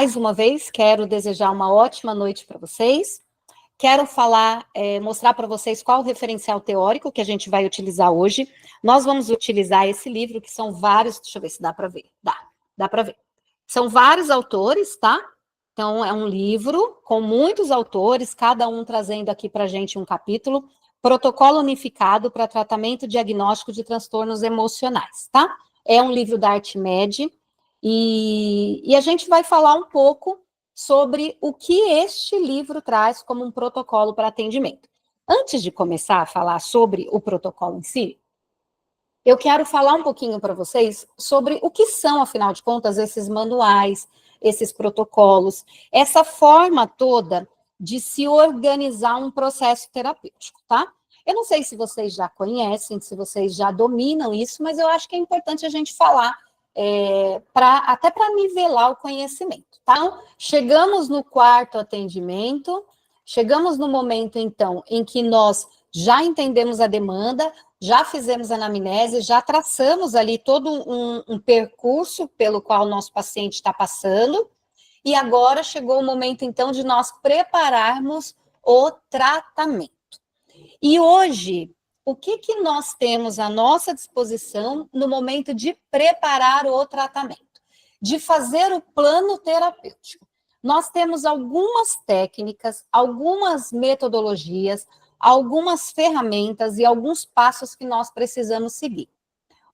Mais uma vez, quero desejar uma ótima noite para vocês. Quero mostrar para vocês qual o referencial teórico que a gente vai utilizar hoje. Nós vamos utilizar esse livro, que são vários, deixa eu ver se dá para ver. Dá para ver. São vários autores, tá? Então, é um livro com muitos autores, cada um trazendo aqui para a gente um capítulo. Protocolo Unificado para Tratamento Diagnóstico de Transtornos Emocionais, tá? É um livro da Artmed, e a gente vai falar um pouco sobre o que este livro traz como um protocolo para atendimento. Antes de começar a falar sobre o protocolo em si, eu quero falar um pouquinho para vocês sobre o que são, afinal de contas, esses manuais, esses protocolos, essa forma toda de se organizar um processo terapêutico, tá? Eu não sei se vocês já conhecem, se vocês já dominam isso, mas eu acho que é importante a gente falar até para nivelar o conhecimento, tá? Então, chegamos no quarto atendimento, chegamos no momento, então, em que nós já entendemos a demanda, já fizemos a anamnese, já traçamos ali todo um percurso pelo qual o nosso paciente está passando, e agora chegou o momento, então, de nós prepararmos o tratamento. E hoje, o que nós temos à nossa disposição no momento de preparar o tratamento? De fazer o plano terapêutico. Nós temos algumas técnicas, algumas metodologias, algumas ferramentas e alguns passos que nós precisamos seguir.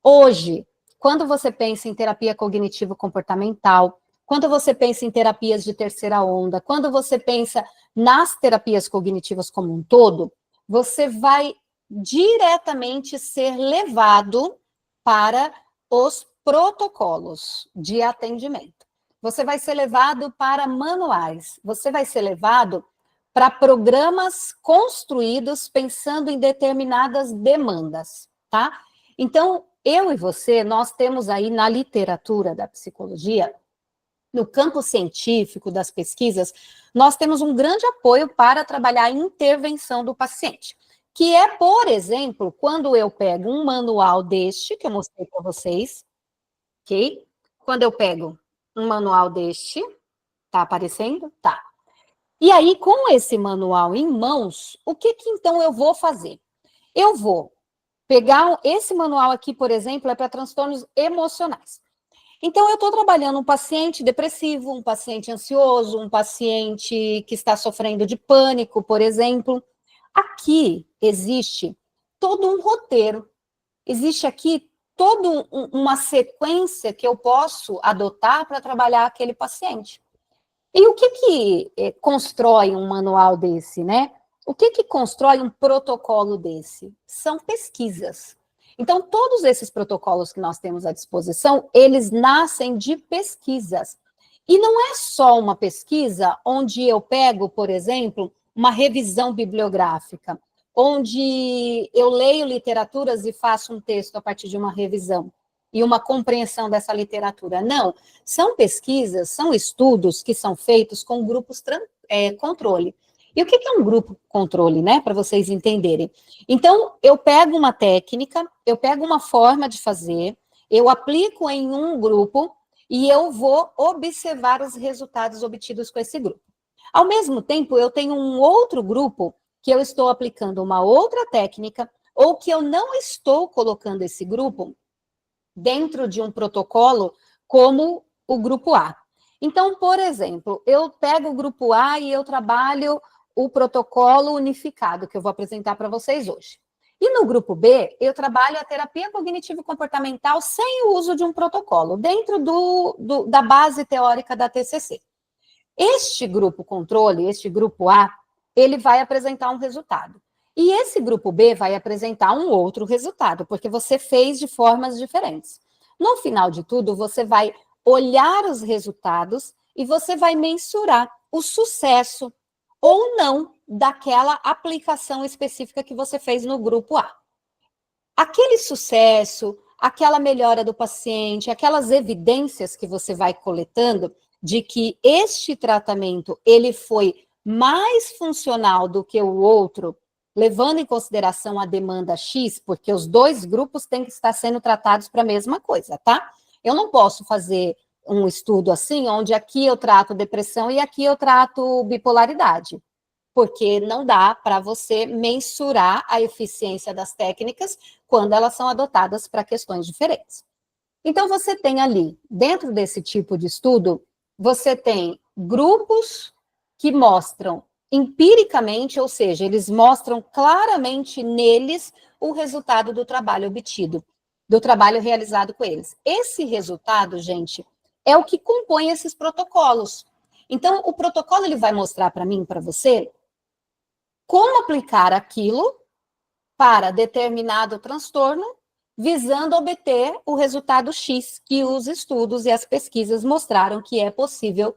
Hoje, quando você pensa em terapia cognitivo-comportamental, quando você pensa em terapias de terceira onda, quando você pensa nas terapias cognitivas como um todo, você vai diretamente ser levado para os protocolos de atendimento. Você vai ser levado para manuais, você vai ser levado para programas construídos pensando em determinadas demandas, tá? Então, eu e você, nós temos aí na literatura da psicologia, no campo científico das pesquisas, nós temos um grande apoio para trabalhar a intervenção do paciente, que é, por exemplo, quando eu pego um manual deste, que eu mostrei para vocês, ok? Quando eu pego um manual deste, tá aparecendo? Tá. E aí, com esse manual em mãos, o que então eu vou fazer? Eu vou pegar esse manual aqui, por exemplo, é para transtornos emocionais. Então, eu estou trabalhando um paciente depressivo, um paciente ansioso, um paciente que está sofrendo de pânico, por exemplo. Aqui existe todo um roteiro, existe aqui toda uma sequência que eu posso adotar para trabalhar aquele paciente. E o que constrói um manual desse, né? O que constrói um protocolo desse? São pesquisas. Então, todos esses protocolos que nós temos à disposição, eles nascem de pesquisas. E não é só uma pesquisa onde eu pego, por exemplo, uma revisão bibliográfica, onde eu leio literaturas e faço um texto a partir de uma revisão e uma compreensão dessa literatura. Não, são pesquisas, são estudos que são feitos com grupos controle. E o que é um grupo controle, né, para vocês entenderem? Então, eu pego uma técnica, eu pego uma forma de fazer, eu aplico em um grupo e eu vou observar os resultados obtidos com esse grupo. Ao mesmo tempo, eu tenho um outro grupo que eu estou aplicando uma outra técnica ou que eu não estou colocando esse grupo dentro de um protocolo como o grupo A. Então, por exemplo, eu pego o grupo A e eu trabalho o protocolo unificado, que eu vou apresentar para vocês hoje. E no grupo B, eu trabalho a terapia cognitivo-comportamental sem o uso de um protocolo, dentro da base teórica da TCC. Este grupo controle, este grupo A, ele vai apresentar um resultado. E esse grupo B vai apresentar um outro resultado, porque você fez de formas diferentes. No final de tudo, você vai olhar os resultados e você vai mensurar o sucesso ou não daquela aplicação específica que você fez no grupo A. Aquele sucesso, aquela melhora do paciente, aquelas evidências que você vai coletando de que este tratamento ele foi mais funcional do que o outro, levando em consideração a demanda X, porque os dois grupos têm que estar sendo tratados para a mesma coisa, tá? Eu não posso fazer um estudo assim, onde aqui eu trato depressão e aqui eu trato bipolaridade, porque não dá para você mensurar a eficiência das técnicas quando elas são adotadas para questões diferentes. Então, você tem ali, dentro desse tipo de estudo, você tem grupos que mostram empiricamente, ou seja, eles mostram claramente neles o resultado do trabalho obtido, do trabalho realizado com eles. Esse resultado, gente, é o que compõe esses protocolos. Então, o protocolo ele vai mostrar para mim, para você, como aplicar aquilo para determinado transtorno, visando obter o resultado X que os estudos e as pesquisas mostraram que é possível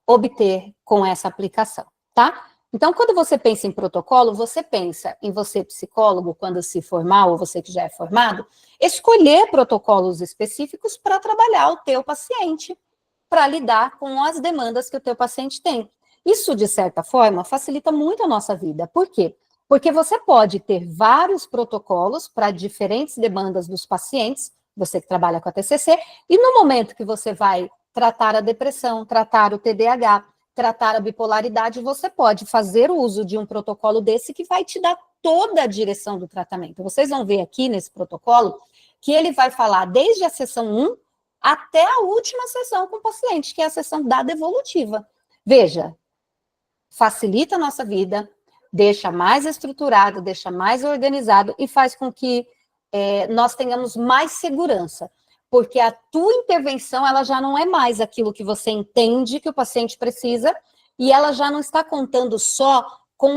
obter com essa aplicação, tá? Então, quando você pensa em protocolo, você pensa em você, psicólogo, quando se formar, ou você que já é formado, escolher protocolos específicos para trabalhar o teu paciente, para lidar com as demandas que o teu paciente tem. Isso, de certa forma, facilita muito a nossa vida. Por quê? Porque você pode ter vários protocolos para diferentes demandas dos pacientes, você que trabalha com a TCC, e no momento que você vai tratar a depressão, tratar o TDAH, tratar a bipolaridade, você pode fazer o uso de um protocolo desse que vai te dar toda a direção do tratamento. Vocês vão ver aqui nesse protocolo que ele vai falar desde a sessão 1 até a última sessão com o paciente, que é a sessão da devolutiva. Veja, facilita a nossa vida, deixa mais estruturado, deixa mais organizado e faz com que nós tenhamos mais segurança, porque a tua intervenção, ela já não é mais aquilo que você entende que o paciente precisa, e ela já não está contando só com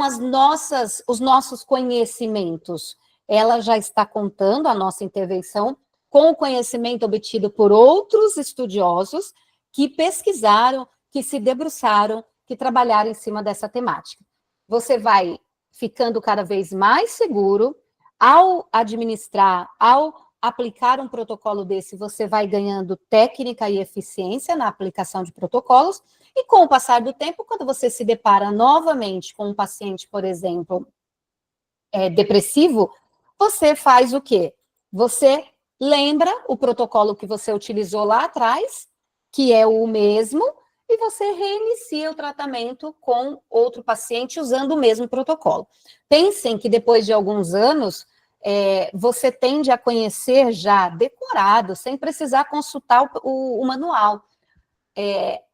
os nossos conhecimentos, ela já está contando a nossa intervenção com o conhecimento obtido por outros estudiosos que pesquisaram, que se debruçaram, que trabalharam em cima dessa temática. Você vai ficando cada vez mais seguro ao administrar, ao aplicar um protocolo desse, você vai ganhando técnica e eficiência na aplicação de protocolos, e com o passar do tempo, quando você se depara novamente com um paciente, por exemplo, depressivo, você faz o quê? Você lembra o protocolo que você utilizou lá atrás, que é o mesmo, e você reinicia o tratamento com outro paciente usando o mesmo protocolo. Pensem que depois de alguns anos, você tende a conhecer já decorado, sem precisar consultar o manual.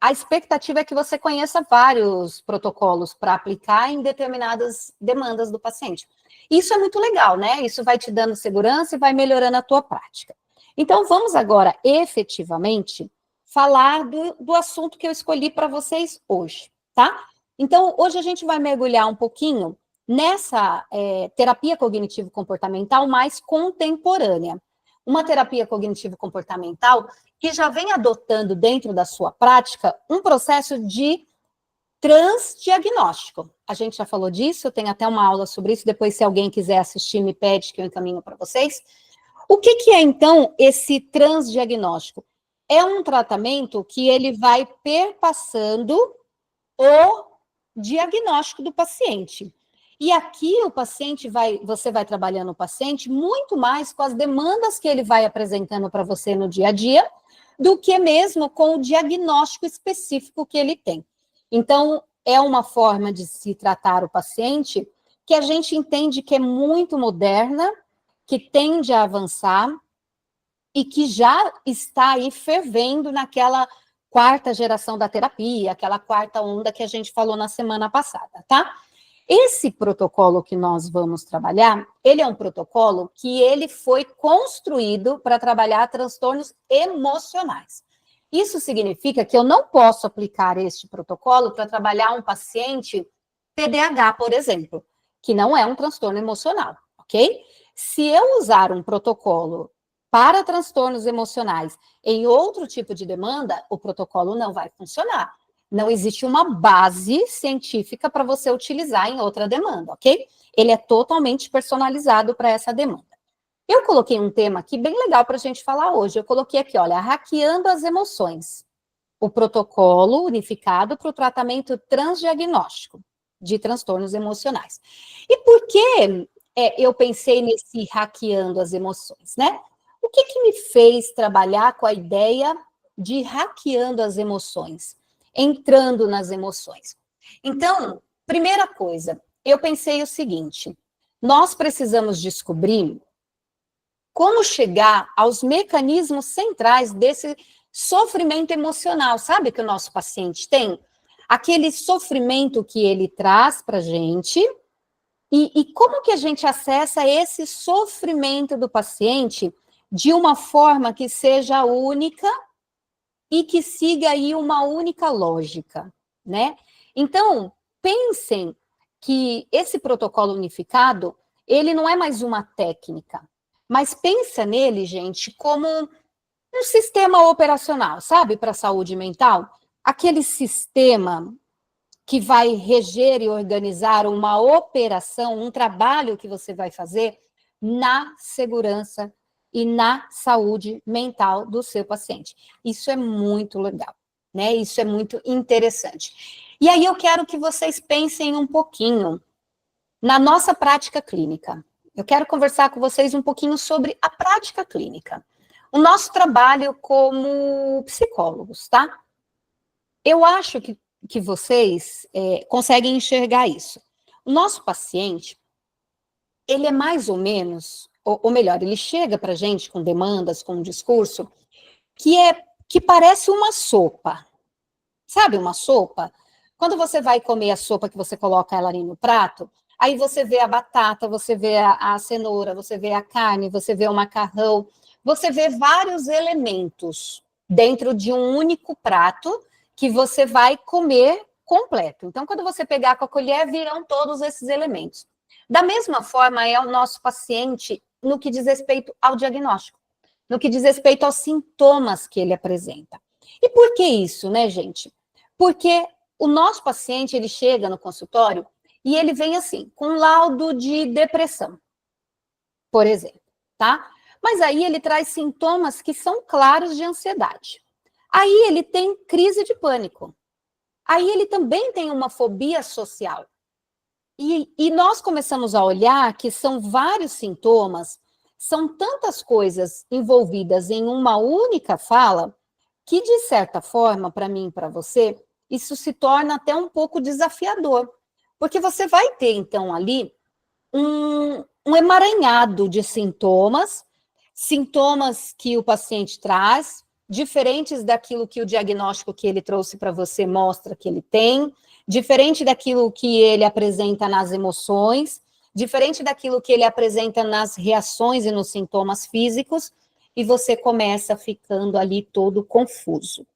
A expectativa é que você conheça vários protocolos para aplicar em determinadas demandas do paciente. Isso é muito legal, né? Isso vai te dando segurança e vai melhorando a tua prática. Então, vamos agora, efetivamente, falar do assunto que eu escolhi para vocês hoje, tá? Então, hoje a gente vai mergulhar um pouquinho nessa terapia cognitivo-comportamental mais contemporânea. Uma terapia cognitivo-comportamental que já vem adotando dentro da sua prática um processo de transdiagnóstico. A gente já falou disso, eu tenho até uma aula sobre isso, depois se alguém quiser assistir, me pede que eu encaminho para vocês. O que é, então, esse transdiagnóstico? É um tratamento que ele vai perpassando o diagnóstico do paciente. E aqui o paciente você vai trabalhando o paciente muito mais com as demandas que ele vai apresentando para você no dia a dia, do que mesmo com o diagnóstico específico que ele tem. Então, é uma forma de se tratar o paciente que a gente entende que é muito moderna, que tende a avançar e que já está aí fervendo naquela quarta geração da terapia, aquela quarta onda que a gente falou na semana passada, tá? Esse protocolo que nós vamos trabalhar, ele é um protocolo que ele foi construído para trabalhar transtornos emocionais. Isso significa que eu não posso aplicar este protocolo para trabalhar um paciente TDAH, por exemplo, que não é um transtorno emocional, ok? Se eu usar um protocolo para transtornos emocionais em outro tipo de demanda, o protocolo não vai funcionar. Não existe uma base científica para você utilizar em outra demanda, ok? Ele é totalmente personalizado para essa demanda. Eu coloquei um tema aqui bem legal para a gente falar hoje. Eu coloquei aqui, olha, hackeando as emoções. O protocolo unificado para o tratamento transdiagnóstico de transtornos emocionais. E por que eu pensei nesse hackeando as emoções, né? O que me fez trabalhar com a ideia de hackeando as emoções, entrando nas emoções. Então, primeira coisa, eu pensei o seguinte: nós precisamos descobrir como chegar aos mecanismos centrais desse sofrimento emocional. Sabe que o nosso paciente tem? Aquele sofrimento que ele traz para a gente. E como que a gente acessa esse sofrimento do paciente de uma forma que seja única e que siga aí uma única lógica, né? Então, pensem que esse protocolo unificado, ele não é mais uma técnica, mas pensa nele, gente, como um sistema operacional, sabe, para a saúde mental? Aquele sistema que vai reger e organizar uma operação, um trabalho que você vai fazer na segurança e na saúde mental do seu paciente. Isso é muito legal, né? Isso é muito interessante. E aí eu quero que vocês pensem um pouquinho na nossa prática clínica. Eu quero conversar com vocês um pouquinho sobre a prática clínica. O nosso trabalho como psicólogos, tá? Eu acho que vocês conseguem enxergar isso. O nosso paciente, ele é mais ou menos, ou melhor, ele chega para a gente com demandas, com um discurso, que parece uma sopa. Sabe uma sopa? Quando você vai comer a sopa que você coloca ela ali no prato, aí você vê a batata, você vê a cenoura, você vê a carne, você vê o macarrão, você vê vários elementos dentro de um único prato que você vai comer completo. Então, quando você pegar com a colher, virão todos esses elementos. Da mesma forma, é o nosso paciente no que diz respeito ao diagnóstico, no que diz respeito aos sintomas que ele apresenta. E por que isso, né, gente? Porque o nosso paciente, ele chega no consultório e ele vem assim, com um laudo de depressão, por exemplo, tá? Mas aí ele traz sintomas que são claros de ansiedade. Aí ele tem crise de pânico. Aí ele também tem uma fobia social. E nós começamos a olhar que são vários sintomas, são tantas coisas envolvidas em uma única fala, que, de certa forma, para mim e para você, isso se torna até um pouco desafiador. Porque você vai ter, então, ali um emaranhado de sintomas, sintomas que o paciente traz, diferentes daquilo que o diagnóstico que ele trouxe para você mostra que ele tem, diferente daquilo que ele apresenta nas emoções, diferente daquilo que ele apresenta nas reações e nos sintomas físicos, e você começa ficando ali todo confuso.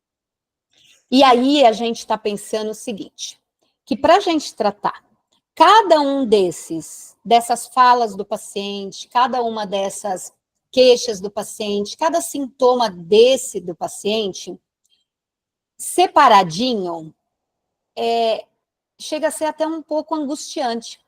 E aí a gente está pensando o seguinte, que para a gente tratar cada um dessas falas do paciente, cada uma dessas queixas do paciente, cada sintoma desse do paciente, separadinho, chega a ser até um pouco angustiante.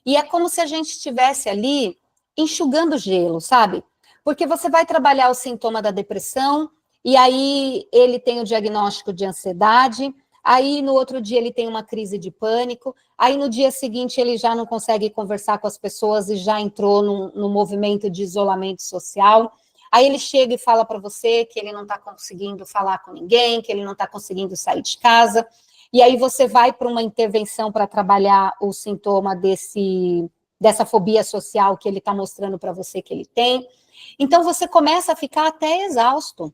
E é como se a gente estivesse ali enxugando gelo, sabe? Porque você vai trabalhar o sintoma da depressão, e aí ele tem o diagnóstico de ansiedade, aí no outro dia ele tem uma crise de pânico, aí no dia seguinte ele já não consegue conversar com as pessoas e já entrou num movimento de isolamento social. Aí ele chega e fala para você que ele não está conseguindo falar com ninguém, que ele não está conseguindo sair de casa, e aí você vai para uma intervenção para trabalhar o sintoma dessa fobia social que ele está mostrando para você que ele tem. Então você começa a ficar até exausto.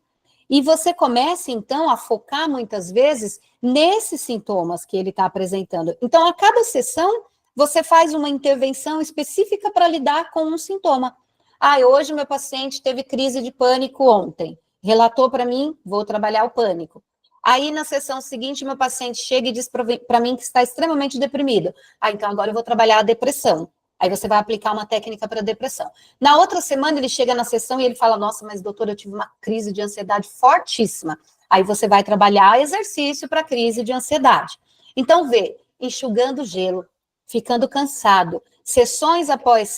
E você começa, então, a focar, muitas vezes, nesses sintomas que ele está apresentando. Então, a cada sessão, você faz uma intervenção específica para lidar com um sintoma. Ah, hoje meu paciente teve crise de pânico ontem. Relatou para mim, vou trabalhar o pânico. Aí, na sessão seguinte, meu paciente chega e diz para mim que está extremamente deprimido. Ah, então agora eu vou trabalhar a depressão. Aí você vai aplicar uma técnica para depressão. Na outra semana, ele chega na sessão e ele fala, nossa, mas doutora, eu tive uma crise de ansiedade fortíssima. Aí você vai trabalhar exercício para crise de ansiedade. Então, vê, enxugando gelo, ficando cansado, sessão após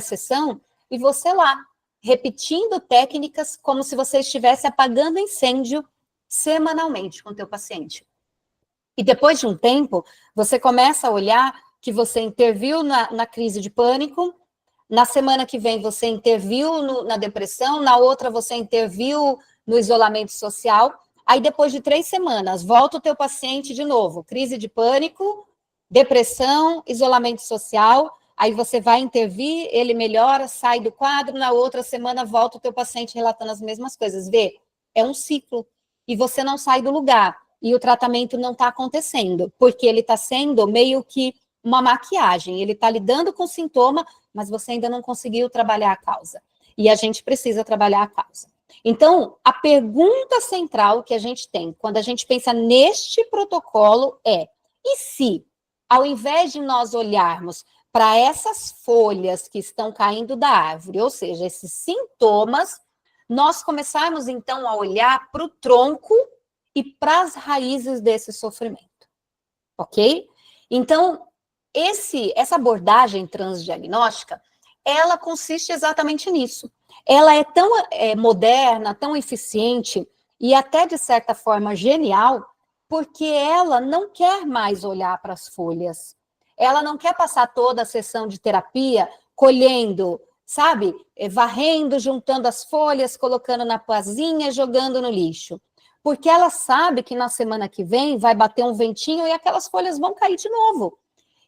sessão, e você lá, repetindo técnicas como se você estivesse apagando incêndio semanalmente com o teu paciente. E depois de um tempo, você começa a olhar que você interviu na crise de pânico, na semana que vem você interviu na depressão, na outra você interviu no isolamento social. Aí, depois de 3 semanas, volta o teu paciente de novo, crise de pânico, depressão, isolamento social. Aí você vai intervir, ele melhora, sai do quadro, na outra semana volta o teu paciente relatando as mesmas coisas. Vê, é um ciclo. E você não sai do lugar. E o tratamento não está acontecendo, porque ele está sendo meio que uma maquiagem. Ele está lidando com o sintoma, mas você ainda não conseguiu trabalhar a causa. E a gente precisa trabalhar a causa. Então, a pergunta central que a gente tem, quando a gente pensa neste protocolo é, e se, ao invés de nós olharmos para essas folhas que estão caindo da árvore, ou seja, esses sintomas, nós começarmos, então, a olhar para o tronco e para as raízes desse sofrimento, ok? Então, essa abordagem transdiagnóstica, ela consiste exatamente nisso. Ela é tão moderna, tão eficiente e até, de certa forma, genial, porque ela não quer mais olhar para as folhas. Ela não quer passar toda a sessão de terapia colhendo, sabe? Varrendo, juntando as folhas, colocando na pazinha, jogando no lixo. Porque ela sabe que na semana que vem vai bater um ventinho e aquelas folhas vão cair de novo.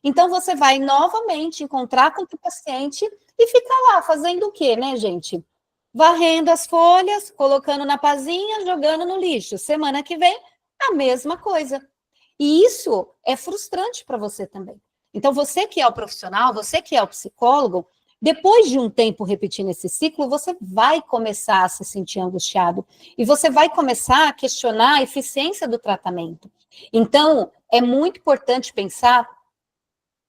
Então, você vai novamente encontrar com o paciente e ficar lá fazendo o quê, né, gente? Varrendo as folhas, colocando na pazinha, jogando no lixo. Semana que vem, a mesma coisa. E isso é frustrante para você também. Então, você que é o profissional, você que é o psicólogo, depois de um tempo repetindo esse ciclo, você vai começar a se sentir angustiado e você vai começar a questionar a eficiência do tratamento. Então, é muito importante pensar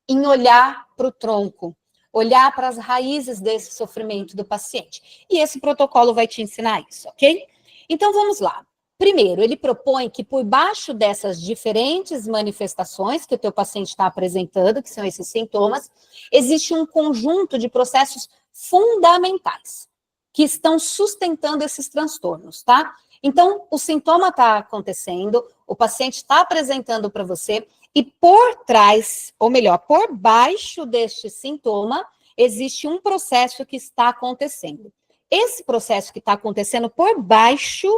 em olhar para o tronco, olhar para as raízes desse sofrimento do paciente. E esse protocolo vai te ensinar isso, ok? Então, vamos lá. Primeiro, ele propõe que por baixo dessas diferentes manifestações que o teu paciente está apresentando, que são esses sintomas, existe um conjunto de processos fundamentais que estão sustentando esses transtornos, tá? Então, o sintoma está acontecendo, o paciente está apresentando para você, e por trás, ou melhor, por baixo deste sintoma, existe um processo que está acontecendo. Esse processo que está acontecendo por baixo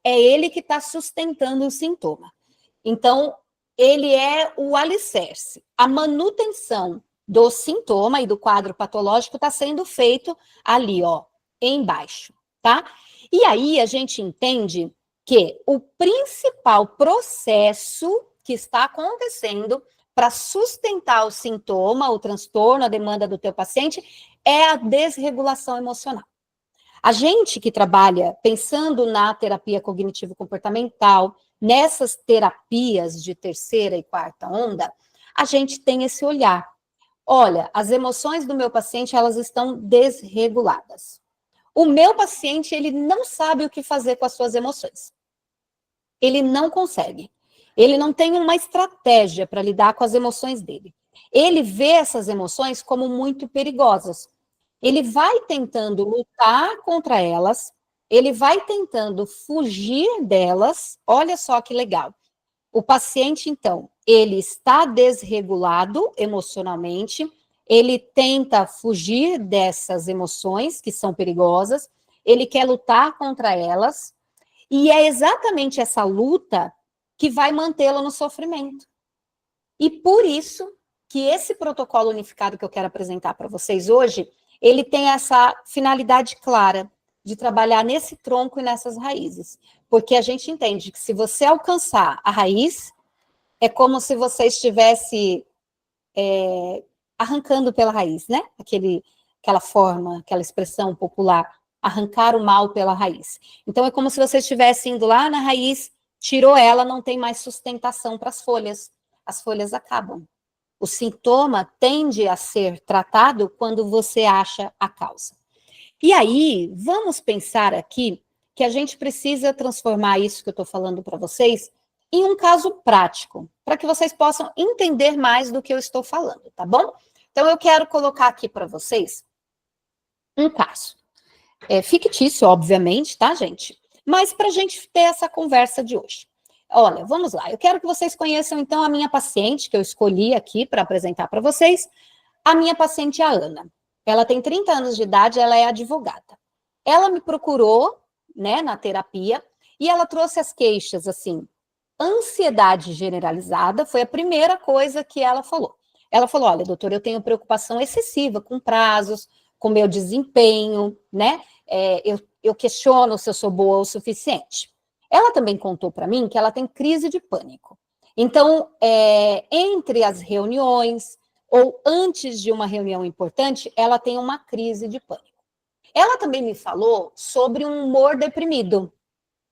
é ele que está sustentando o sintoma. Então, ele é o alicerce. A manutenção do sintoma e do quadro patológico está sendo feito ali, ó, embaixo, tá? E aí a gente entende que o principal processo que está acontecendo para sustentar o sintoma, o transtorno, a demanda do teu paciente, é a desregulação emocional. A gente que trabalha pensando na terapia cognitivo-comportamental, nessas terapias de terceira e quarta onda, a gente tem esse olhar. Olha, as emoções do meu paciente, elas estão desreguladas. O meu paciente, ele não sabe o que fazer com as suas emoções. Ele não consegue. Ele não tem uma estratégia para lidar com as emoções dele. Ele vê essas emoções como muito perigosas. Ele vai tentando lutar contra elas, ele vai tentando fugir delas. Olha só que legal. O paciente, então, ele está desregulado emocionalmente, ele tenta fugir dessas emoções que são perigosas, ele quer lutar contra elas, e é exatamente essa luta que vai mantê-lo no sofrimento. E por isso que esse protocolo unificado que eu quero apresentar para vocês hoje, ele tem essa finalidade clara de trabalhar nesse tronco e nessas raízes. Porque a gente entende que se você alcançar a raiz, é como se você estivesse arrancando pela raiz, né? Aquela forma, aquela expressão popular, arrancar o mal pela raiz. Então, é como se você estivesse indo lá na raiz, tirou ela, não tem mais sustentação para as folhas. As folhas acabam. O sintoma tende a ser tratado quando você acha a causa. E aí, vamos pensar aqui que a gente precisa transformar isso que eu estou falando para vocês em um caso prático, para que vocês possam entender mais do que eu estou falando, tá bom? Então, eu quero colocar aqui para vocês um caso. É fictício, obviamente, tá, gente? Mas para a gente ter essa conversa de hoje. Olha, vamos lá. Eu quero que vocês conheçam, então, a minha paciente, que eu escolhi aqui para apresentar para vocês. A minha paciente é a Ana. Ela tem 30 anos de idade, ela é advogada. Ela me procurou né, na terapia, e ela trouxe as queixas, assim, ansiedade generalizada, foi a primeira coisa que ela falou. Ela falou, olha, doutora, eu tenho preocupação excessiva com prazos, com meu desempenho, né, eu questiono se eu sou boa o suficiente. Ela também contou para mim que ela tem crise de pânico. Então, entre as reuniões ou antes de uma reunião importante, ela tem uma crise de pânico. Ela também me falou sobre um humor deprimido.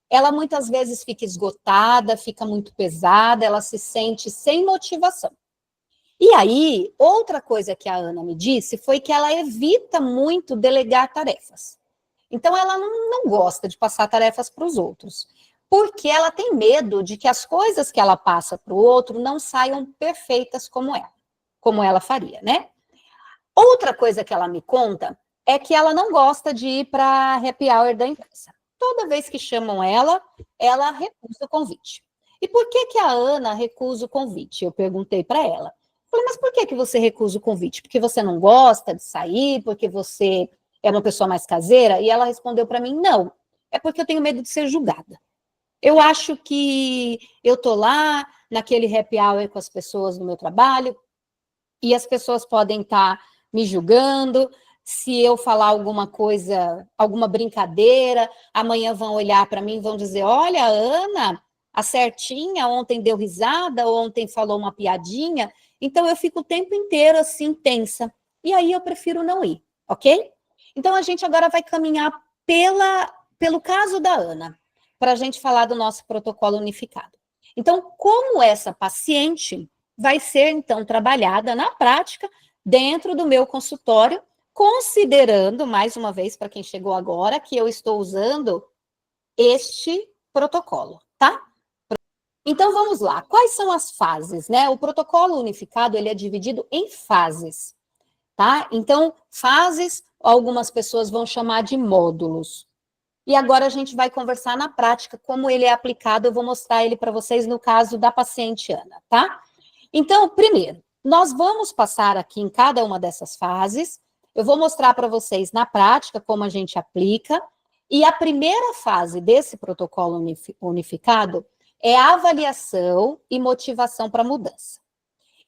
Ela muitas vezes fica esgotada, fica muito pesada, ela se sente sem motivação. E aí, outra coisa que a Ana me disse foi que ela evita muito delegar tarefas. Então, ela não gosta de passar tarefas para os outros, porque ela tem medo de que as coisas que ela passa para o outro não saiam perfeitas como ela faria, né? Outra coisa que ela me conta é que ela não gosta de ir para a happy hour da empresa. Toda vez que chamam ela recusa o convite. E por que a Ana recusa o convite? Eu perguntei para ela. Falei, mas por que você recusa o convite? Porque você não gosta de sair? Porque você é uma pessoa mais caseira? E ela respondeu para mim, não, é porque eu tenho medo de ser julgada. Eu acho que eu tô lá naquele happy hour com as pessoas no meu trabalho e as pessoas podem estar me julgando, se eu falar alguma coisa, alguma brincadeira, amanhã vão olhar para mim e vão dizer, olha, a Ana, a certinha, ontem deu risada, ontem falou uma piadinha, então eu fico o tempo inteiro assim, tensa, e aí eu prefiro não ir, ok? Então a gente agora vai caminhar pelo caso da Ana, para a gente falar do nosso protocolo unificado. Então, como essa paciente vai ser, então, trabalhada na prática dentro do meu consultório, considerando, mais uma vez, para quem chegou agora, que eu estou usando este protocolo, tá? Então, vamos lá. Quais são as fases, né? O protocolo unificado, ele é dividido em fases, tá? Então, fases, algumas pessoas vão chamar de módulos. E agora a gente vai conversar na prática como ele é aplicado, eu vou mostrar ele para vocês no caso da paciente Ana, tá? Então, primeiro, nós vamos passar aqui em cada uma dessas fases, eu vou mostrar para vocês na prática como a gente aplica, e a primeira fase desse protocolo unificado é a avaliação e motivação para mudança.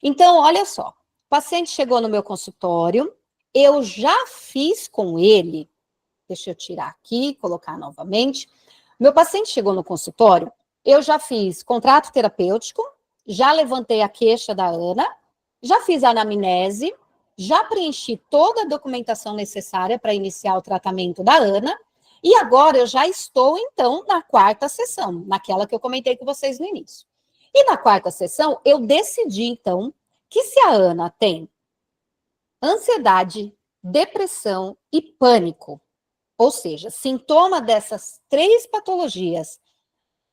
Então, olha só, o paciente chegou no meu consultório, eu já fiz com ele, deixa eu tirar aqui, colocar novamente, meu paciente chegou no consultório, eu já fiz contrato terapêutico, já levantei a queixa da Ana, já fiz a anamnese, já preenchi toda a documentação necessária para iniciar o tratamento da Ana, e agora eu já estou, então, na quarta sessão, naquela que eu comentei com vocês no início. E na quarta sessão, eu decidi, então, que se a Ana tem ansiedade, depressão e pânico, ou seja, sintoma dessas 3 patologias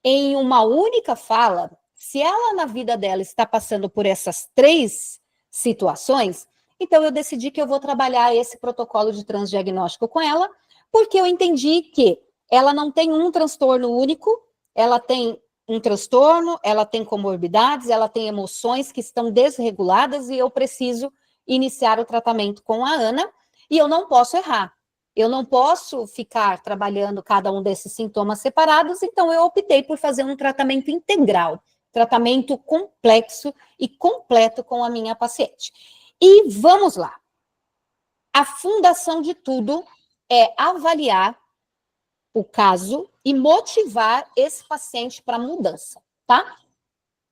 em uma única fala, se ela na vida dela está passando por essas 3 situações, então eu decidi que eu vou trabalhar esse protocolo de transdiagnóstico com ela, porque eu entendi que ela não tem um transtorno único, ela tem um transtorno, ela tem comorbidades, ela tem emoções que estão desreguladas e eu preciso iniciar o tratamento com a Ana e eu não posso errar. Eu não posso ficar trabalhando cada um desses sintomas separados, então eu optei por fazer um tratamento integral, tratamento complexo e completo com a minha paciente. E vamos lá. A fundação de tudo é avaliar o caso e motivar esse paciente para mudança, tá?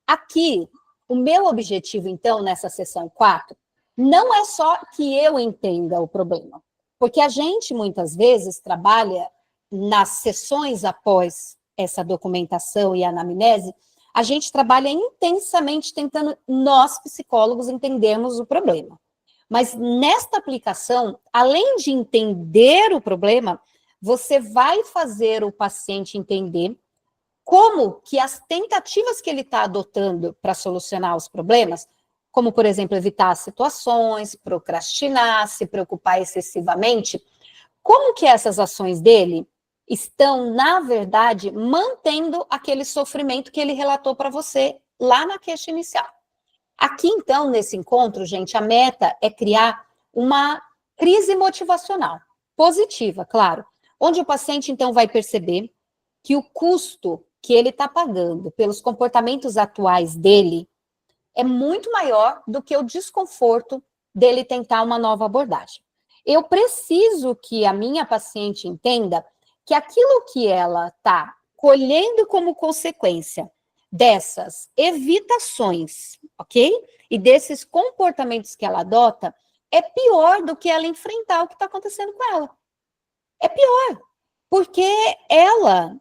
Aqui, o meu objetivo, então, nessa sessão 4, não é só que eu entenda o problema, porque a gente, muitas vezes, trabalha nas sessões após essa documentação e anamnese, a gente trabalha intensamente tentando, nós, psicólogos, entendermos o problema. Mas nesta aplicação, além de entender o problema, você vai fazer o paciente entender como que as tentativas que ele está adotando para solucionar os problemas, como, por exemplo, evitar situações, procrastinar, se preocupar excessivamente, como que essas ações dele estão, na verdade, mantendo aquele sofrimento que ele relatou para você lá na queixa inicial. Aqui, então, nesse encontro, gente, a meta é criar uma crise motivacional, positiva, claro, onde o paciente, então, vai perceber que o custo que ele está pagando pelos comportamentos atuais dele é muito maior do que o desconforto dele tentar uma nova abordagem. Eu preciso que a minha paciente entenda que aquilo que ela está colhendo como consequência dessas evitações, ok? E desses comportamentos que ela adota, é pior do que ela enfrentar o que está acontecendo com ela. É pior, porque ela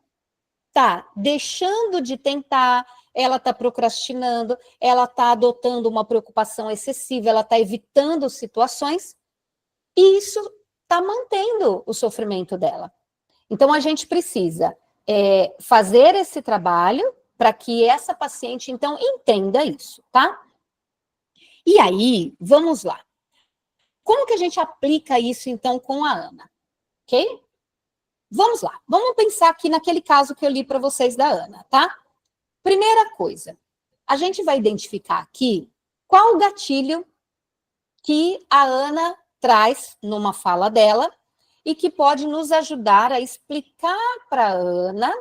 está deixando de tentar, ela está procrastinando, ela está adotando uma preocupação excessiva, ela está evitando situações, e isso está mantendo o sofrimento dela. Então, a gente precisa fazer esse trabalho para que essa paciente, então, entenda isso, tá? E aí, vamos lá. Como que a gente aplica isso, então, com a Ana? Ok? Vamos lá. Vamos pensar aqui naquele caso que eu li para vocês da Ana, tá? Primeira coisa, a gente vai identificar aqui qual o gatilho que a Ana traz numa fala dela e que pode nos ajudar a explicar para a Ana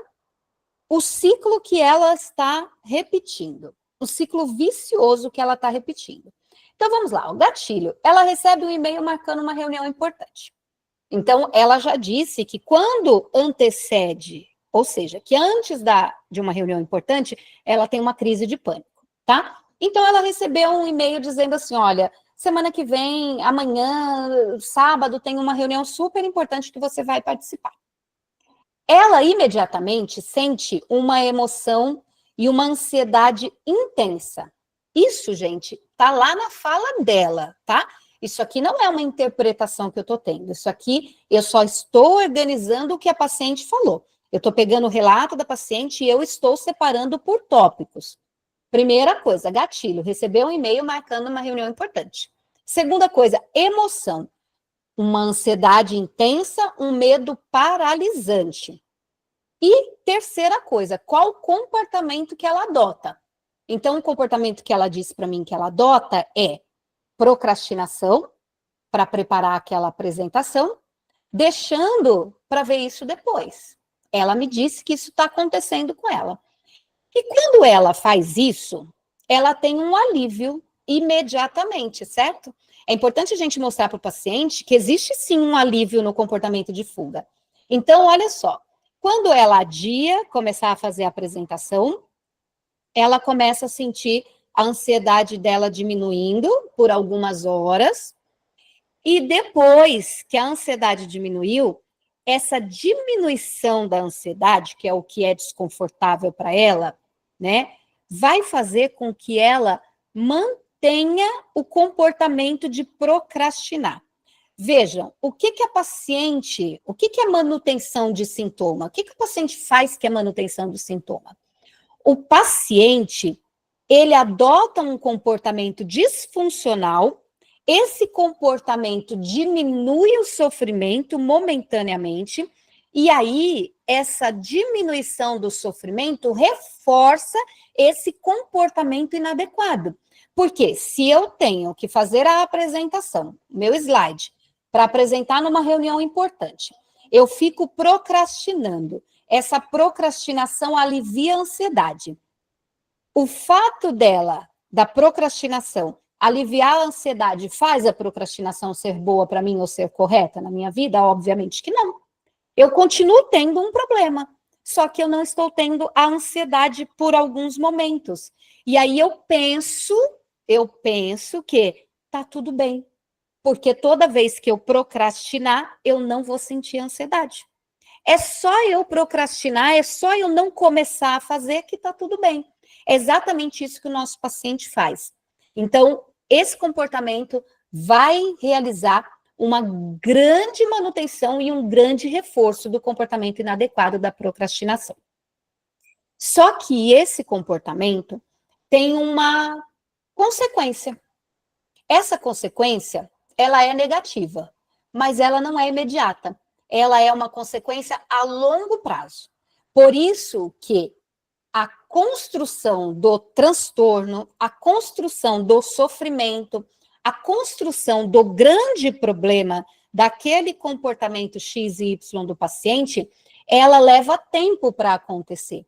o ciclo que ela está repetindo, o ciclo vicioso que ela está repetindo. Então, vamos lá, o gatilho. Ela recebe um e-mail marcando uma reunião importante. Então, ela já disse que quando antecede, ou seja, que antes de uma reunião importante, ela tem uma crise de pânico, tá? Então, ela recebeu um e-mail dizendo assim, olha, semana que vem, amanhã, sábado, tem uma reunião super importante que você vai participar. Ela imediatamente sente uma emoção e uma ansiedade intensa. Isso, gente, tá lá na fala dela, tá? Isso aqui não é uma interpretação que eu estou tendo. Isso aqui eu só estou organizando o que a paciente falou. Eu estou pegando o relato da paciente e eu estou separando por tópicos. Primeira coisa, gatilho, recebeu um e-mail marcando uma reunião importante. Segunda coisa, emoção. Uma ansiedade intensa, um medo paralisante. E terceira coisa, qual o comportamento que ela adota? Então, o comportamento que ela disse para mim que ela adota é procrastinação para preparar aquela apresentação, deixando para ver isso depois. Ela me disse que isso está acontecendo com ela. E quando ela faz isso, ela tem um alívio imediatamente, certo? É importante a gente mostrar para o paciente que existe sim um alívio no comportamento de fuga. Então, olha só, quando ela adia começar a fazer a apresentação, ela começa a sentir a ansiedade dela diminuindo por algumas horas, e depois que a ansiedade diminuiu, essa diminuição da ansiedade, que é o que é desconfortável para ela, né, vai fazer com que ela mantenha o comportamento de procrastinar. Vejam, o que a paciente, o que é manutenção de sintoma? O que o paciente faz que é manutenção do sintoma? O paciente, ele adota um comportamento disfuncional, esse comportamento diminui o sofrimento momentaneamente, e aí essa diminuição do sofrimento reforça esse comportamento inadequado. Porque se eu tenho que fazer a apresentação, meu slide, para apresentar numa reunião importante, eu fico procrastinando. Essa procrastinação alivia a ansiedade. O fato dela, da procrastinação, aliviar a ansiedade, faz a procrastinação ser boa para mim ou ser correta na minha vida? Obviamente que não. Eu continuo tendo um problema, só que eu não estou tendo a ansiedade por alguns momentos. E aí eu penso que tá tudo bem, porque toda vez que eu procrastinar, eu não vou sentir ansiedade. É só eu procrastinar, é só eu não começar a fazer que tá tudo bem. É exatamente isso que o nosso paciente faz. Então, esse comportamento vai realizar uma grande manutenção e um grande reforço do comportamento inadequado da procrastinação. Só que esse comportamento tem uma consequência. Essa consequência, ela é negativa, mas ela não é imediata. Ela é uma consequência a longo prazo. Por isso que a construção do transtorno, a construção do sofrimento, a construção do grande problema daquele comportamento X e Y do paciente, ela leva tempo para acontecer.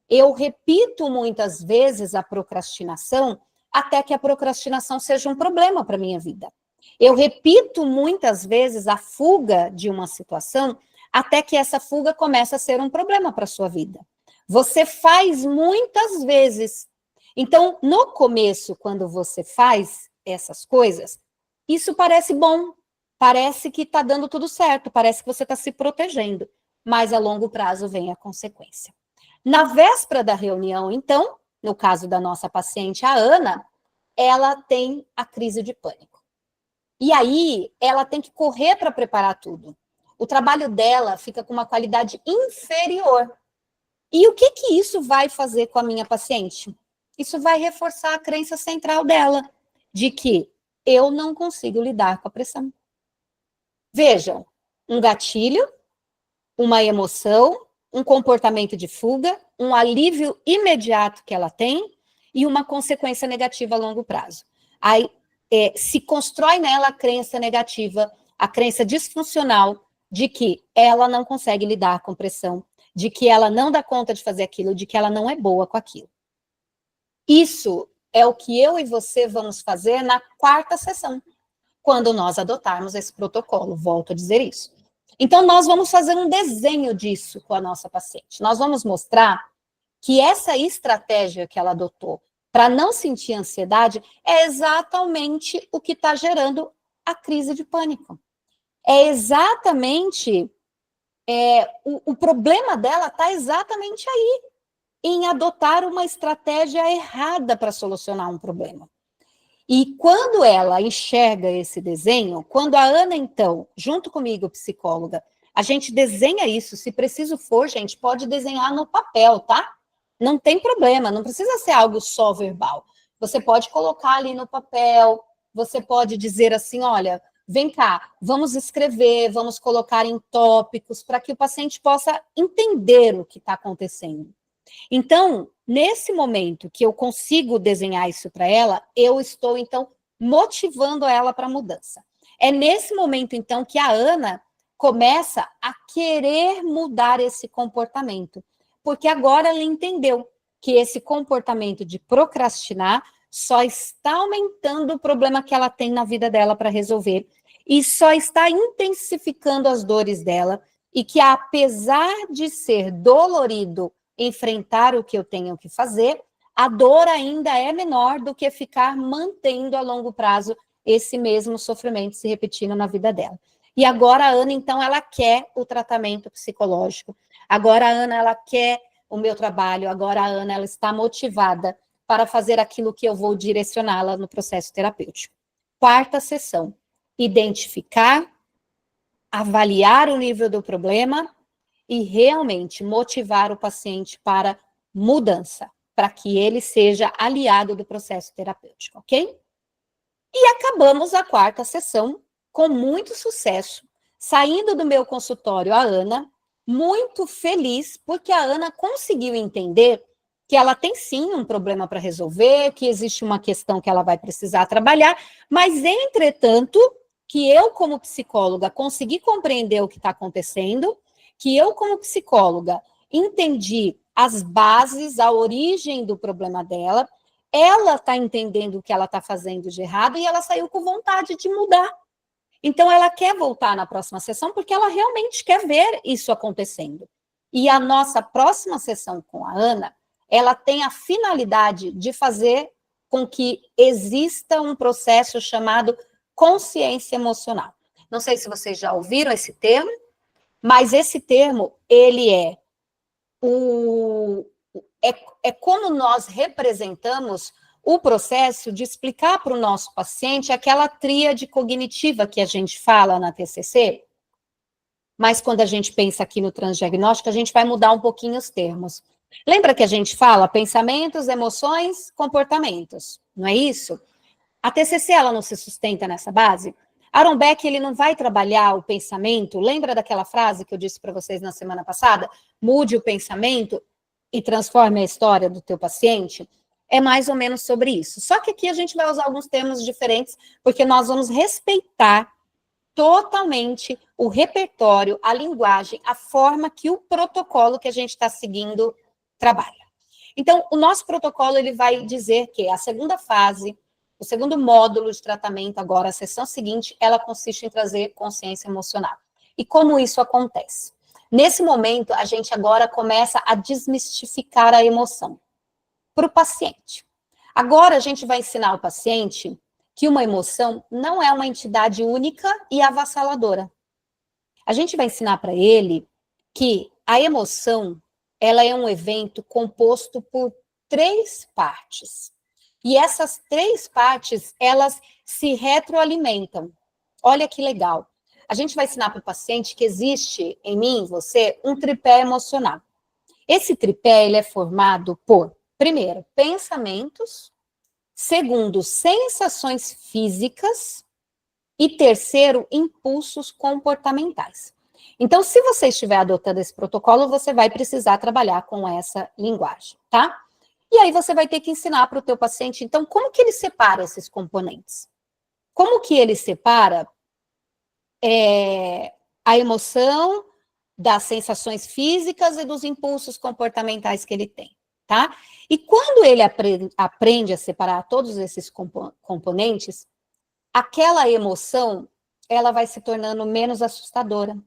Eu repito muitas vezes a procrastinação até que a procrastinação seja um problema para a minha vida. Eu repito muitas vezes a fuga de uma situação até que essa fuga comece a ser um problema para a sua vida. Você faz muitas vezes. Então, no começo, quando você faz essas coisas, isso parece bom, parece que está dando tudo certo, parece que você está se protegendo, mas a longo prazo vem a consequência. Na véspera da reunião, então, no caso da nossa paciente, a Ana, ela tem a crise de pânico. E aí, ela tem que correr para preparar tudo. O trabalho dela fica com uma qualidade inferior. E o que isso vai fazer com a minha paciente? Isso vai reforçar a crença central dela, de que eu não consigo lidar com a pressão. Vejam, um gatilho, uma emoção, um comportamento de fuga, um alívio imediato que ela tem e uma consequência negativa a longo prazo. Aí se constrói nela a crença negativa, a crença disfuncional de que ela não consegue lidar com pressão, de que ela não dá conta de fazer aquilo, de que ela não é boa com aquilo. Isso é o que eu e você vamos fazer na 4ª sessão, quando nós adotarmos esse protocolo, volto a dizer isso. Então, nós vamos fazer um desenho disso com a nossa paciente. Nós vamos mostrar que essa estratégia que ela adotou para não sentir ansiedade é exatamente o que está gerando a crise de pânico. É exatamente... o problema dela está exatamente aí, em adotar uma estratégia errada para solucionar um problema. E quando ela enxerga esse desenho, quando a Ana, então, junto comigo, psicóloga, a gente desenha isso, se preciso for, gente, pode desenhar no papel, tá? Não tem problema, não precisa ser algo só verbal. Você pode colocar ali no papel, você pode dizer assim, olha, vem cá, vamos escrever, vamos colocar em tópicos, para que o paciente possa entender o que está acontecendo. Então, nesse momento que eu consigo desenhar isso para ela, eu estou, então, motivando ela para a mudança. É nesse momento, então, que a Ana começa a querer mudar esse comportamento, porque agora ela entendeu que esse comportamento de procrastinar só está aumentando o problema que ela tem na vida dela para resolver e só está intensificando as dores dela e que, apesar de ser dolorido enfrentar o que eu tenho que fazer, a dor ainda é menor do que ficar mantendo a longo prazo esse mesmo sofrimento se repetindo na vida dela. E agora a Ana, então, ela quer o tratamento psicológico. Agora a Ana, ela quer o meu trabalho. Agora a Ana, ela está motivada para fazer aquilo que eu vou direcioná-la no processo terapêutico. 4ª sessão. Identificar, avaliar o nível do problema e realmente motivar o paciente para mudança, para que ele seja aliado do processo terapêutico, ok? E acabamos a 4ª sessão com muito sucesso, saindo do meu consultório a Ana, muito feliz, porque a Ana conseguiu entender que ela tem sim um problema para resolver, que existe uma questão que ela vai precisar trabalhar, mas, entretanto, que eu, como psicóloga, consegui compreender o que está acontecendo, que eu, como psicóloga, entendi as bases, a origem do problema dela, ela está entendendo o que ela está fazendo de errado e ela saiu com vontade de mudar. Então, ela quer voltar na próxima sessão porque ela realmente quer ver isso acontecendo. E a nossa próxima sessão com a Ana, ela tem a finalidade de fazer com que exista um processo chamado consciência emocional. Não sei se vocês já ouviram esse termo, mas esse termo, ele é como nós representamos o processo de explicar para o nosso paciente aquela tríade cognitiva que a gente fala na TCC, mas quando a gente pensa aqui no transdiagnóstico, a gente vai mudar um pouquinho os termos. Lembra que a gente fala pensamentos, emoções, comportamentos, não é isso? A TCC, ela não se sustenta nessa base? Aaron Beck, ele não vai trabalhar o pensamento, lembra daquela frase que eu disse para vocês na semana passada? Mude o pensamento e transforme a história do teu paciente? É mais ou menos sobre isso. Só que aqui a gente vai usar alguns termos diferentes, porque nós vamos respeitar totalmente o repertório, a linguagem, a forma que o protocolo que a gente está seguindo trabalha. Então, o nosso protocolo ele vai dizer que a segunda fase, o segundo módulo de tratamento, agora a sessão seguinte, ela consiste em trazer consciência emocional. E como isso acontece? Nesse momento, a gente agora começa a desmistificar a emoção para o paciente. Agora, a gente vai ensinar o paciente que uma emoção não é uma entidade única e avassaladora. A gente vai ensinar para ele que a emoção, ela é um evento composto por 3 partes. E essas 3 partes, elas se retroalimentam. Olha que legal. A gente vai ensinar para o paciente que existe em mim, em você, um tripé emocional. Esse tripé, ele é formado por, primeiro, pensamentos, segundo, sensações físicas e terceiro, impulsos comportamentais. Então, se você estiver adotando esse protocolo, você vai precisar trabalhar com essa linguagem, tá? E aí você vai ter que ensinar para o teu paciente, então, como que ele separa esses componentes? Como que ele separa a emoção das sensações físicas e dos impulsos comportamentais que ele tem, tá? E quando ele aprende a separar todos esses componentes, aquela emoção, ela vai se tornando menos assustadora.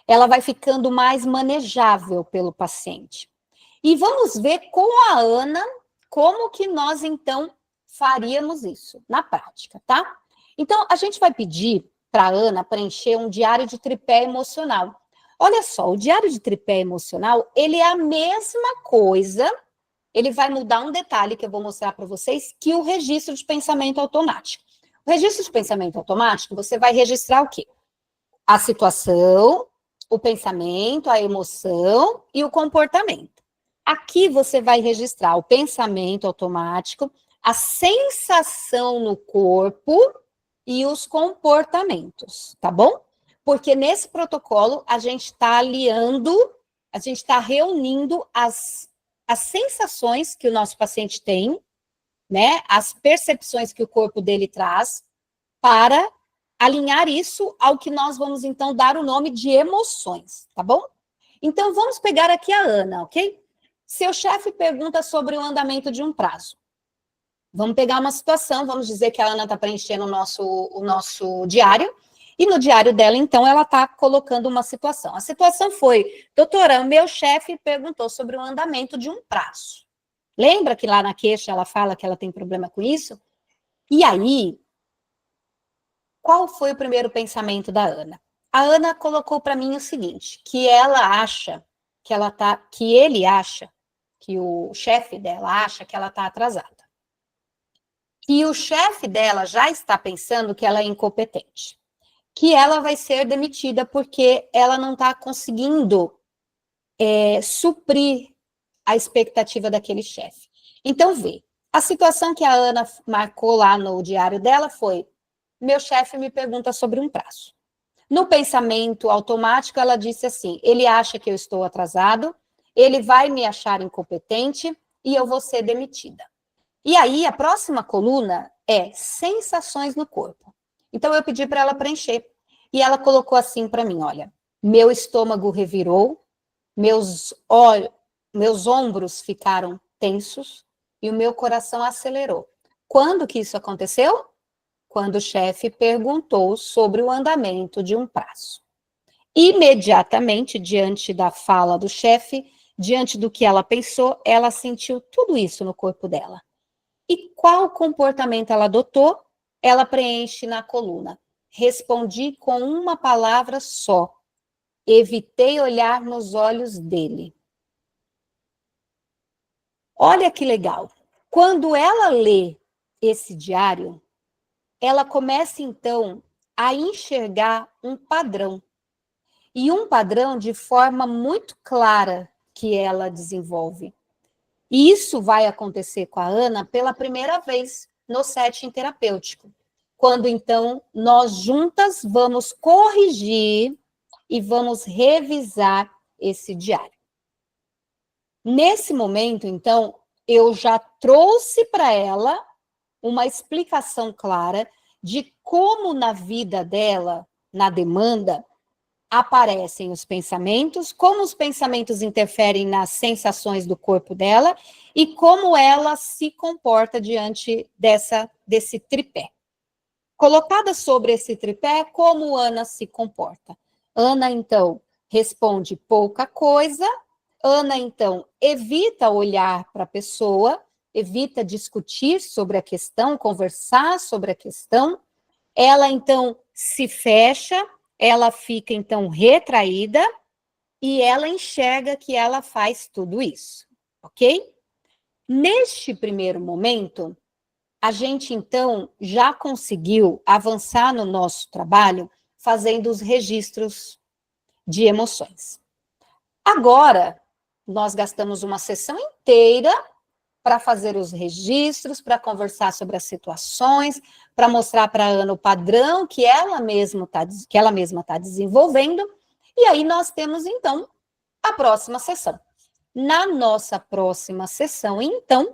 Ela vai ficando mais manejável pelo paciente. E vamos ver com a Ana como que nós, então, faríamos isso na prática, tá? Então, a gente vai pedir para a Ana preencher um diário de tripé emocional. Olha só, o diário de tripé emocional, ele é a mesma coisa, ele vai mudar um detalhe que eu vou mostrar para vocês, que o registro de pensamento automático. O registro de pensamento automático, você vai registrar o quê? A situação, o pensamento, a emoção e o comportamento. Aqui você vai registrar o pensamento automático, a sensação no corpo e os comportamentos, tá bom? Porque nesse protocolo a gente está aliando, a gente está reunindo as sensações que o nosso paciente tem, né? As percepções que o corpo dele traz, para alinhar isso ao que nós vamos, então, dar o nome de emoções, tá bom? Então, vamos pegar aqui a Ana, ok? Seu chefe pergunta sobre o andamento de um prazo. Vamos pegar uma situação, vamos dizer que a Ana está preenchendo o nosso diário, e no diário dela, então, ela está colocando uma situação. A situação foi, doutora, o meu chefe perguntou sobre o andamento de um prazo. Lembra que lá na queixa ela fala que ela tem problema com isso? E aí, qual foi o primeiro pensamento da Ana? A Ana colocou para mim o seguinte, que ela acha que ele acha, que o chefe dela acha que ela está atrasada. E o chefe dela já está pensando que ela é incompetente, que ela vai ser demitida porque ela não está conseguindo suprir a expectativa daquele chefe. Então, vê, a situação que a Ana marcou lá no diário dela foi: meu chefe me pergunta sobre um prazo. No pensamento automático, ela disse assim: ele acha que eu estou atrasado, ele vai me achar incompetente e eu vou ser demitida. E aí, a próxima coluna é sensações no corpo. Então, eu pedi para ela preencher. E ela colocou assim para mim: olha, meu estômago revirou, meus ombros ficaram tensos e o meu coração acelerou. Quando que isso aconteceu? Quando o chefe perguntou sobre o andamento de um prazo. Imediatamente, diante da fala do chefe, diante do que ela pensou, ela sentiu tudo isso no corpo dela. E qual comportamento ela adotou? Ela preenche na coluna. Respondi com uma palavra só. Evitei olhar nos olhos dele. Olha que legal. Quando ela lê esse diário, ela começa, então, a enxergar um padrão. E um padrão de forma muito clara que ela desenvolve. E isso vai acontecer com a Ana pela primeira vez no setting terapêutico. Quando, então, nós juntas vamos corrigir e vamos revisar esse diário. Nesse momento, então, eu já trouxe para ela uma explicação clara de como na vida dela, na demanda, aparecem os pensamentos, como os pensamentos interferem nas sensações do corpo dela e como ela se comporta diante desse tripé. Colocada sobre esse tripé, como Ana se comporta? Ana, então, responde pouca coisa, Ana, então, evita olhar para a pessoa, evita discutir sobre a questão, conversar sobre a questão, ela, então, se fecha, ela fica, então, retraída, e ela enxerga que ela faz tudo isso, ok? Neste primeiro momento, a gente, então, já conseguiu avançar no nosso trabalho fazendo os registros de emoções. Agora, nós gastamos uma sessão inteira para fazer os registros, para conversar sobre as situações, para mostrar para a Ana o padrão que ela mesma está desenvolvendo, e aí nós temos, então, a próxima sessão. Na nossa próxima sessão, então,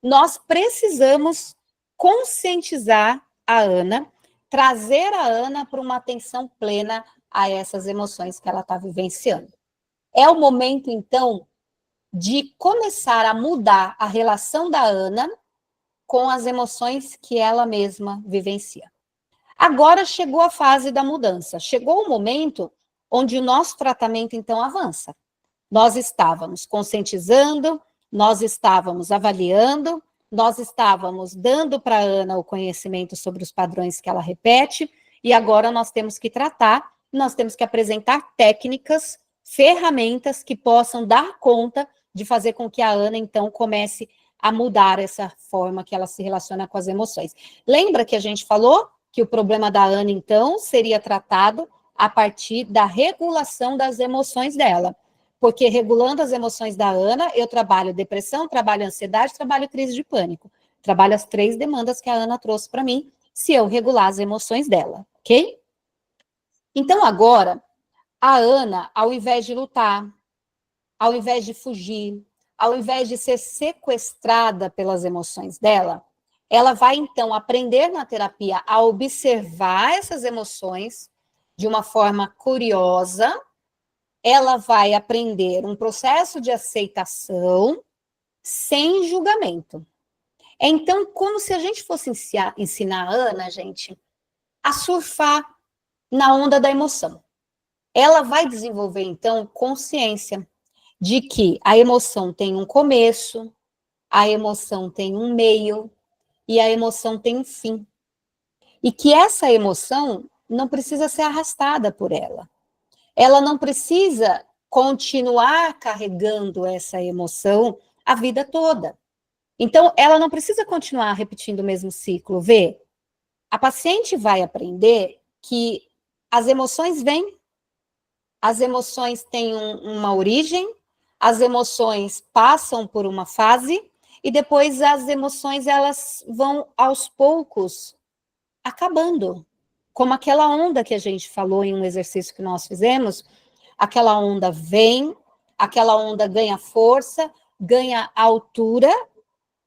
nós precisamos conscientizar a Ana, trazer a Ana para uma atenção plena a essas emoções que ela está vivenciando. É o momento, então, de começar a mudar a relação da Ana com as emoções que ela mesma vivencia. Agora chegou a fase da mudança, chegou o momento onde o nosso tratamento, então, avança. Nós estávamos conscientizando, nós estávamos avaliando, nós estávamos dando para a Ana o conhecimento sobre os padrões que ela repete, e agora nós temos que tratar, nós temos que apresentar técnicas, ferramentas que possam dar conta de fazer com que a Ana, então, comece a mudar essa forma que ela se relaciona com as emoções. Lembra que a gente falou que o problema da Ana, então, seria tratado a partir da regulação das emoções dela. Porque regulando as emoções da Ana, eu trabalho depressão, trabalho ansiedade, trabalho crise de pânico. Trabalho as 3 demandas que a Ana trouxe para mim, se eu regular as emoções dela, ok? Então, agora, a Ana, ao invés de lutar, ao invés de fugir, ao invés de ser sequestrada pelas emoções dela, ela vai, então, aprender na terapia a observar essas emoções de uma forma curiosa. Ela vai aprender um processo de aceitação sem julgamento. É, então, como se a gente fosse ensinar a Ana, gente, a surfar na onda da emoção. Ela vai desenvolver, então, consciência de que a emoção tem um começo, a emoção tem um meio e a emoção tem um fim. E que essa emoção não precisa ser arrastada por ela. Ela não precisa continuar carregando essa emoção a vida toda. Então, ela não precisa continuar repetindo o mesmo ciclo, vê? A paciente vai aprender que as emoções vêm, as emoções têm uma origem, as emoções passam por uma fase, e depois as emoções, elas vão, aos poucos, acabando. Como aquela onda que a gente falou em um exercício que nós fizemos, aquela onda vem, aquela onda ganha força, ganha altura,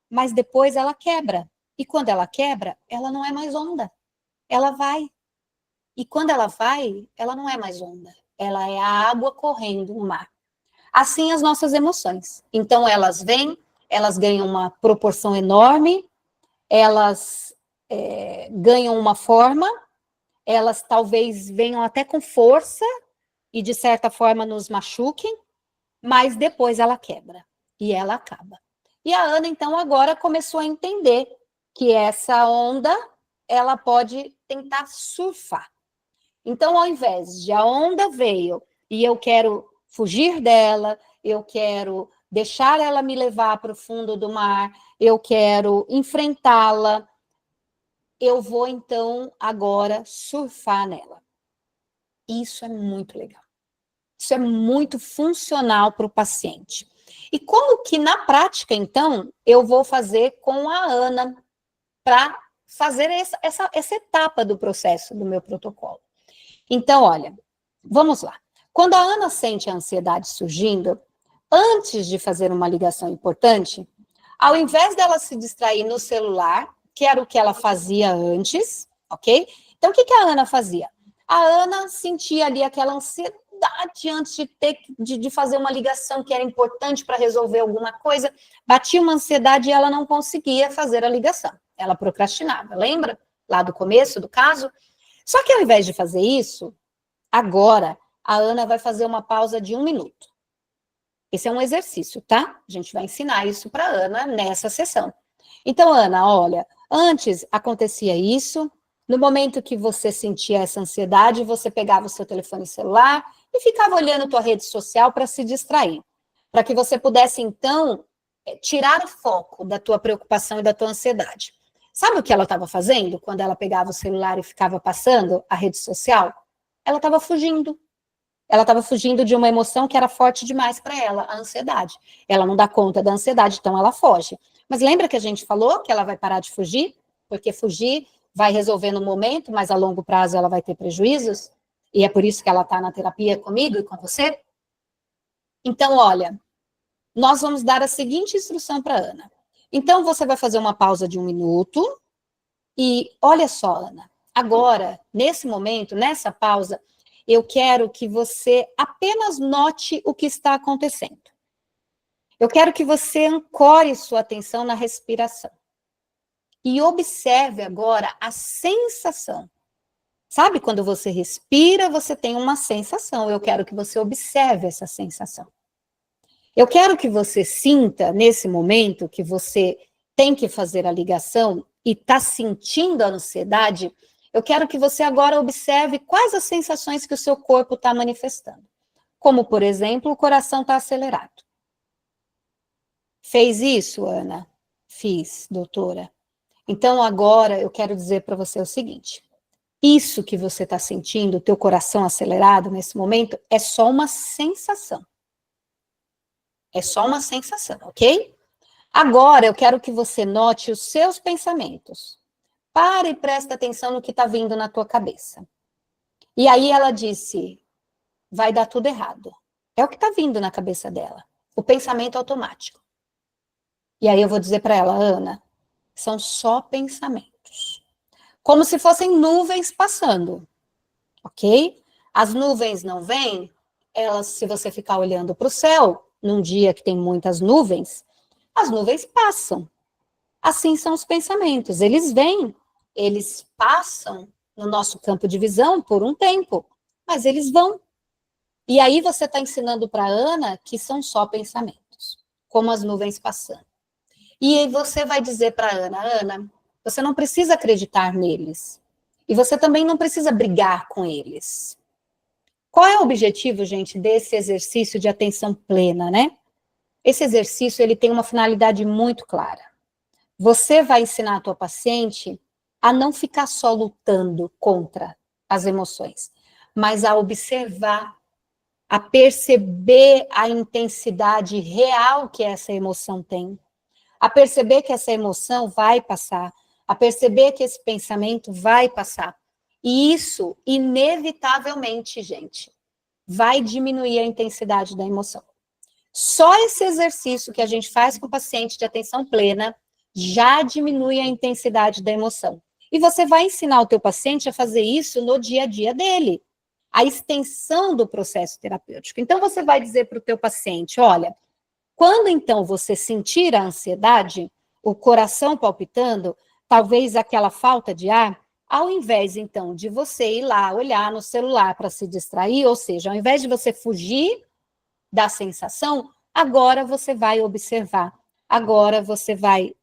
mas depois ela quebra. E quando ela quebra, ela não é mais onda. Ela vai. E quando ela vai, ela não é mais onda. Ela é a água correndo no mar. Assim as nossas emoções. Então elas vêm, elas ganham uma proporção enorme, elas ganham uma forma, elas talvez venham até com força, e de certa forma nos machuquem, mas depois ela quebra e ela acaba. E a Ana, então, agora começou a entender que essa onda, ela pode tentar surfar. Então, ao invés de a onda veio e eu quero fugir dela, eu quero deixar ela me levar para o fundo do mar, eu quero enfrentá-la, eu vou, então, agora surfar nela. Isso é muito legal. Isso é muito funcional para o paciente. E como que, na prática, então, eu vou fazer com a Ana para fazer essa etapa do processo do meu protocolo? Então, olha, vamos lá. Quando a Ana sente a ansiedade surgindo, antes de fazer uma ligação importante, ao invés dela se distrair no celular, que era o que ela fazia antes, ok? Então, o que a Ana fazia? A Ana sentia ali aquela ansiedade antes de fazer uma ligação que era importante para resolver alguma coisa, batia uma ansiedade e ela não conseguia fazer a ligação. Ela procrastinava, lembra? Lá do começo do caso. Só que ao invés de fazer isso, agora a Ana vai fazer uma pausa de 1 minuto. Esse é um exercício, tá? A gente vai ensinar isso para a Ana nessa sessão. Então, Ana, olha, antes acontecia isso, no momento que você sentia essa ansiedade, você pegava o seu telefone celular e ficava olhando tua rede social para se distrair, para que você pudesse, então, tirar o foco da tua preocupação e da tua ansiedade. Sabe o que ela estava fazendo quando ela pegava o celular e ficava passando a rede social? Ela estava fugindo. Ela estava fugindo de uma emoção que era forte demais para ela, a ansiedade. Ela não dá conta da ansiedade, então ela foge. Mas lembra que a gente falou que ela vai parar de fugir? Porque fugir vai resolver no momento, mas a longo prazo ela vai ter prejuízos? E é por isso que ela está na terapia comigo e com você? Então, olha, nós vamos dar a seguinte instrução para Ana. Então, você vai fazer uma pausa de 1 minuto e olha só, Ana, agora, nesse momento, nessa pausa, eu quero que você apenas note o que está acontecendo. Eu quero que você ancore sua atenção na respiração. E observe agora a sensação. Sabe quando você respira, você tem uma sensação. Eu quero que você observe essa sensação. Eu quero que você sinta, nesse momento, que você tem que fazer a ligação e está sentindo a ansiedade, eu quero que você agora observe quais as sensações que o seu corpo está manifestando. Como, por exemplo, o coração está acelerado. Fez isso, Ana? Fiz, doutora. Então, agora, eu quero dizer para você o seguinte. Isso que você está sentindo, o teu coração acelerado nesse momento, é só uma sensação. É só uma sensação, ok? Agora, eu quero que você note os seus pensamentos. Para e presta atenção no que está vindo na tua cabeça. E aí ela disse, vai dar tudo errado. É o que está vindo na cabeça dela. O pensamento automático. E aí eu vou dizer para ela, Ana, são só pensamentos. Como se fossem nuvens passando. Ok? As nuvens não vêm, elas, se você ficar olhando para o céu, num dia que tem muitas nuvens, as nuvens passam. Assim são os pensamentos. Eles vêm, eles passam no nosso campo de visão por um tempo, mas eles vão. E aí você está ensinando para a Ana que são só pensamentos, como as nuvens passando. E aí você vai dizer para a Ana, Ana, você não precisa acreditar neles. E você também não precisa brigar com eles. Qual é o objetivo, gente, desse exercício de atenção plena, né? Esse exercício, ele tem uma finalidade muito clara. Você vai ensinar a tua paciente a não ficar só lutando contra as emoções, mas a observar, a perceber a intensidade real que essa emoção tem, a perceber que essa emoção vai passar, a perceber que esse pensamento vai passar. E isso, inevitavelmente, gente, vai diminuir a intensidade da emoção. Só esse exercício que a gente faz com o paciente de atenção plena já diminui a intensidade da emoção. E você vai ensinar o teu paciente a fazer isso no dia a dia dele. A extensão do processo terapêutico. Então, você vai dizer para o teu paciente, olha, quando então você sentir a ansiedade, o coração palpitando, talvez aquela falta de ar, ao invés então de você ir lá olhar no celular para se distrair, ou seja, ao invés de você fugir da sensação, agora você vai observar, agora você vai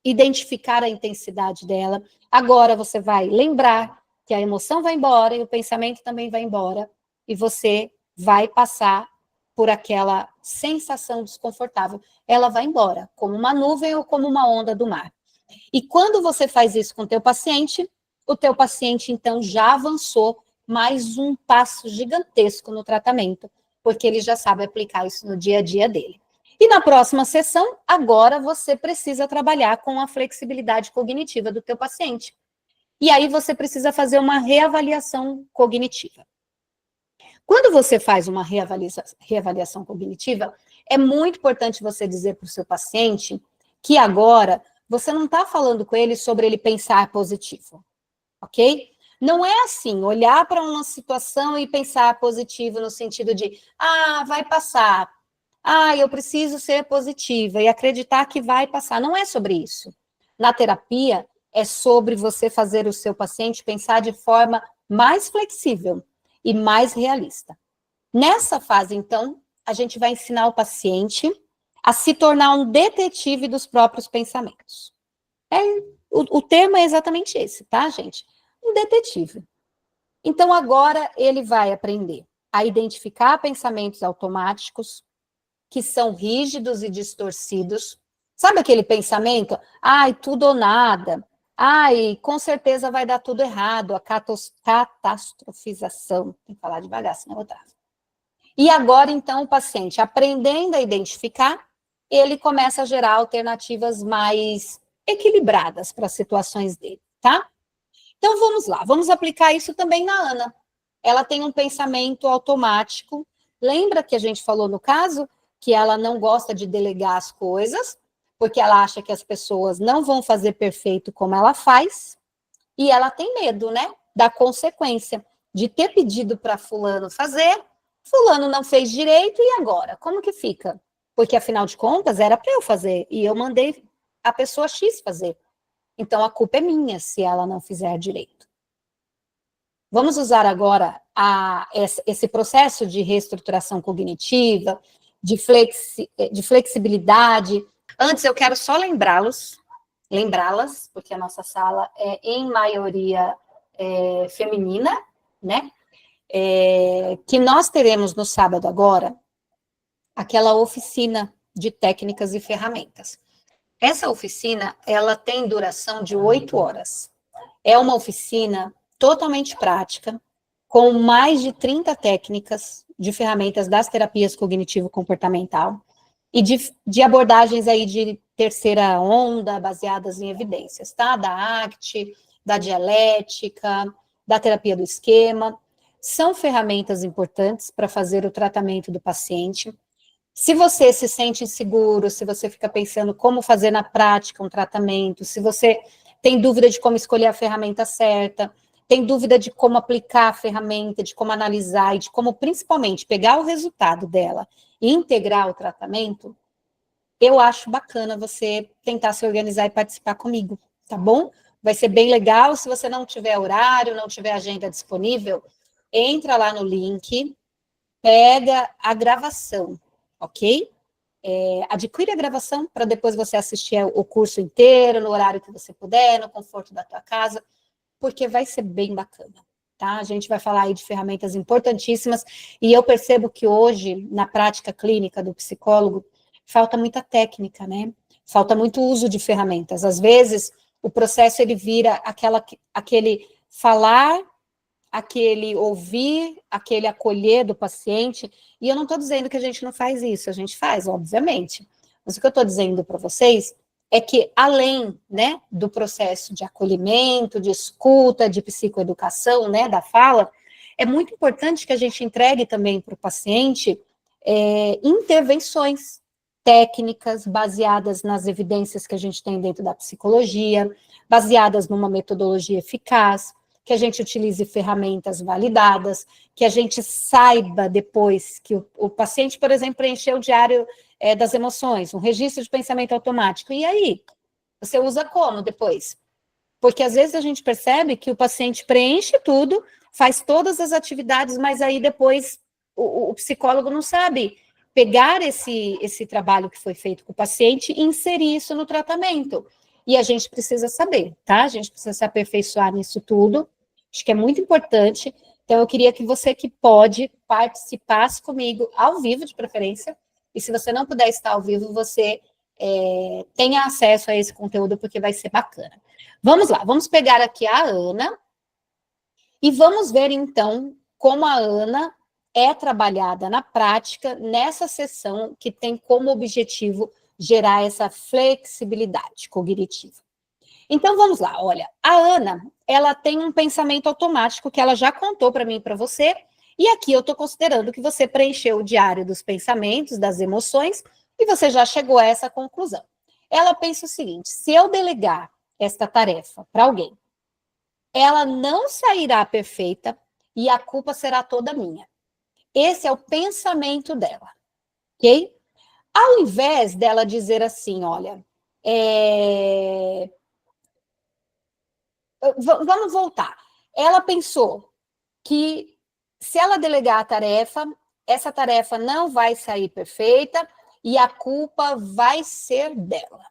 identificar a intensidade dela, agora você vai lembrar que a emoção vai embora e o pensamento também vai embora, e você vai passar por aquela sensação desconfortável. Ela vai embora, como uma nuvem ou como uma onda do mar. E quando você faz isso com o teu paciente então já avançou mais um passo gigantesco no tratamento, porque ele já sabe aplicar isso no dia a dia dele. E na próxima sessão, agora você precisa trabalhar com a flexibilidade cognitiva do teu paciente. E aí você precisa fazer uma reavaliação cognitiva. Quando você faz uma reavaliação cognitiva, é muito importante você dizer para o seu paciente que agora você não está falando com ele sobre ele pensar positivo, ok? Não é assim, olhar para uma situação e pensar positivo no sentido de, vai passar. Eu preciso ser positiva e acreditar que vai passar. Não é sobre isso. Na terapia, é sobre você fazer o seu paciente pensar de forma mais flexível e mais realista. Nessa fase, então, a gente vai ensinar o paciente a se tornar um detetive dos próprios pensamentos. O termo é exatamente esse, tá, gente? Um detetive. Então, agora ele vai aprender a identificar pensamentos automáticos que são rígidos e distorcidos. Sabe aquele pensamento? Tudo ou nada. Com certeza vai dar tudo errado. A catastrofização. Tem que falar devagar, senão eu travo. E agora, então, o paciente, aprendendo a identificar, ele começa a gerar alternativas mais equilibradas para as situações dele, tá? Então, vamos lá, vamos aplicar isso também na Ana. Ela tem um pensamento automático. Lembra que a gente falou no caso que ela não gosta de delegar as coisas, porque ela acha que as pessoas não vão fazer perfeito como ela faz, e ela tem medo, né, da consequência de ter pedido para fulano fazer, fulano não fez direito, e agora? Como que fica? Porque, afinal de contas, era para eu fazer, e eu mandei a pessoa X fazer. Então, a culpa é minha se ela não fizer direito. Vamos usar agora esse processo de reestruturação cognitiva, de flexibilidade. Antes, eu quero só lembrá-las, porque a nossa sala é, em maioria, feminina, né? Que nós teremos no sábado agora aquela oficina de técnicas e ferramentas. Essa oficina, ela tem duração de 8 horas. É uma oficina totalmente prática, com mais de 30 técnicas de ferramentas das terapias cognitivo-comportamental e de abordagens aí de terceira onda, baseadas em evidências, tá? Da ACT, da dialética, da terapia do esquema. São ferramentas importantes para fazer o tratamento do paciente. Se você se sente inseguro, se você fica pensando como fazer na prática um tratamento, se você tem dúvida de como escolher a ferramenta certa, tem dúvida de como aplicar a ferramenta, de como analisar e de como, principalmente, pegar o resultado dela e integrar o tratamento, eu acho bacana você tentar se organizar e participar comigo, tá bom? Vai ser bem legal. Se você não tiver horário, não tiver agenda disponível, entra lá no link, pega a gravação, ok? Adquire a gravação para depois você assistir o curso inteiro, no horário que você puder, no conforto da tua casa, porque vai ser bem bacana, tá? A gente vai falar aí de ferramentas importantíssimas, e eu percebo que hoje, na prática clínica do psicólogo, falta muita técnica, né? Falta muito uso de ferramentas. Às vezes, o processo, ele vira aquele falar, aquele ouvir, aquele acolher do paciente, e eu não estou dizendo que a gente não faz isso, a gente faz, obviamente, mas o que eu estou dizendo para vocês é que, além, né, do processo de acolhimento, de escuta, de psicoeducação, né, da fala, é muito importante que a gente entregue também para o paciente intervenções técnicas baseadas nas evidências que a gente tem dentro da psicologia, baseadas numa metodologia eficaz, que a gente utilize ferramentas validadas, que a gente saiba depois que o paciente, por exemplo, preencheu o diário das emoções, um registro de pensamento automático. E aí? Você usa como depois? Porque às vezes a gente percebe que o paciente preenche tudo, faz todas as atividades, mas aí depois o psicólogo não sabe pegar esse trabalho que foi feito com o paciente e inserir isso no tratamento. E a gente precisa saber, tá? A gente precisa se aperfeiçoar nisso tudo. Acho que é muito importante. Então, eu queria que você que pode participasse comigo ao vivo, de preferência. E se você não puder estar ao vivo, você tenha acesso a esse conteúdo, porque vai ser bacana. Vamos lá, vamos pegar aqui a Ana e vamos ver, então, como a Ana é trabalhada na prática nessa sessão que tem como objetivo gerar essa flexibilidade cognitiva. Então, vamos lá, olha, a Ana, ela tem um pensamento automático que ela já contou para mim e para você, e aqui eu estou considerando que você preencheu o diário dos pensamentos, das emoções, e você já chegou a essa conclusão. Ela pensa o seguinte: se eu delegar esta tarefa para alguém, ela não sairá perfeita e a culpa será toda minha. Esse é o pensamento dela, ok? Ao invés dela dizer assim, olha, vamos voltar. Ela pensou que se ela delegar a tarefa, essa tarefa não vai sair perfeita e a culpa vai ser dela,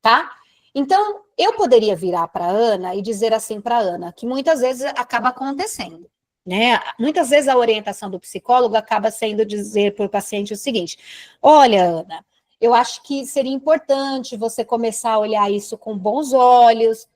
tá? Então, eu poderia virar para a Ana e dizer assim para a Ana, que muitas vezes acaba acontecendo, né? Muitas vezes a orientação do psicólogo acaba sendo dizer para o paciente o seguinte: olha, Ana, eu acho que seria importante você começar a olhar isso com bons olhos,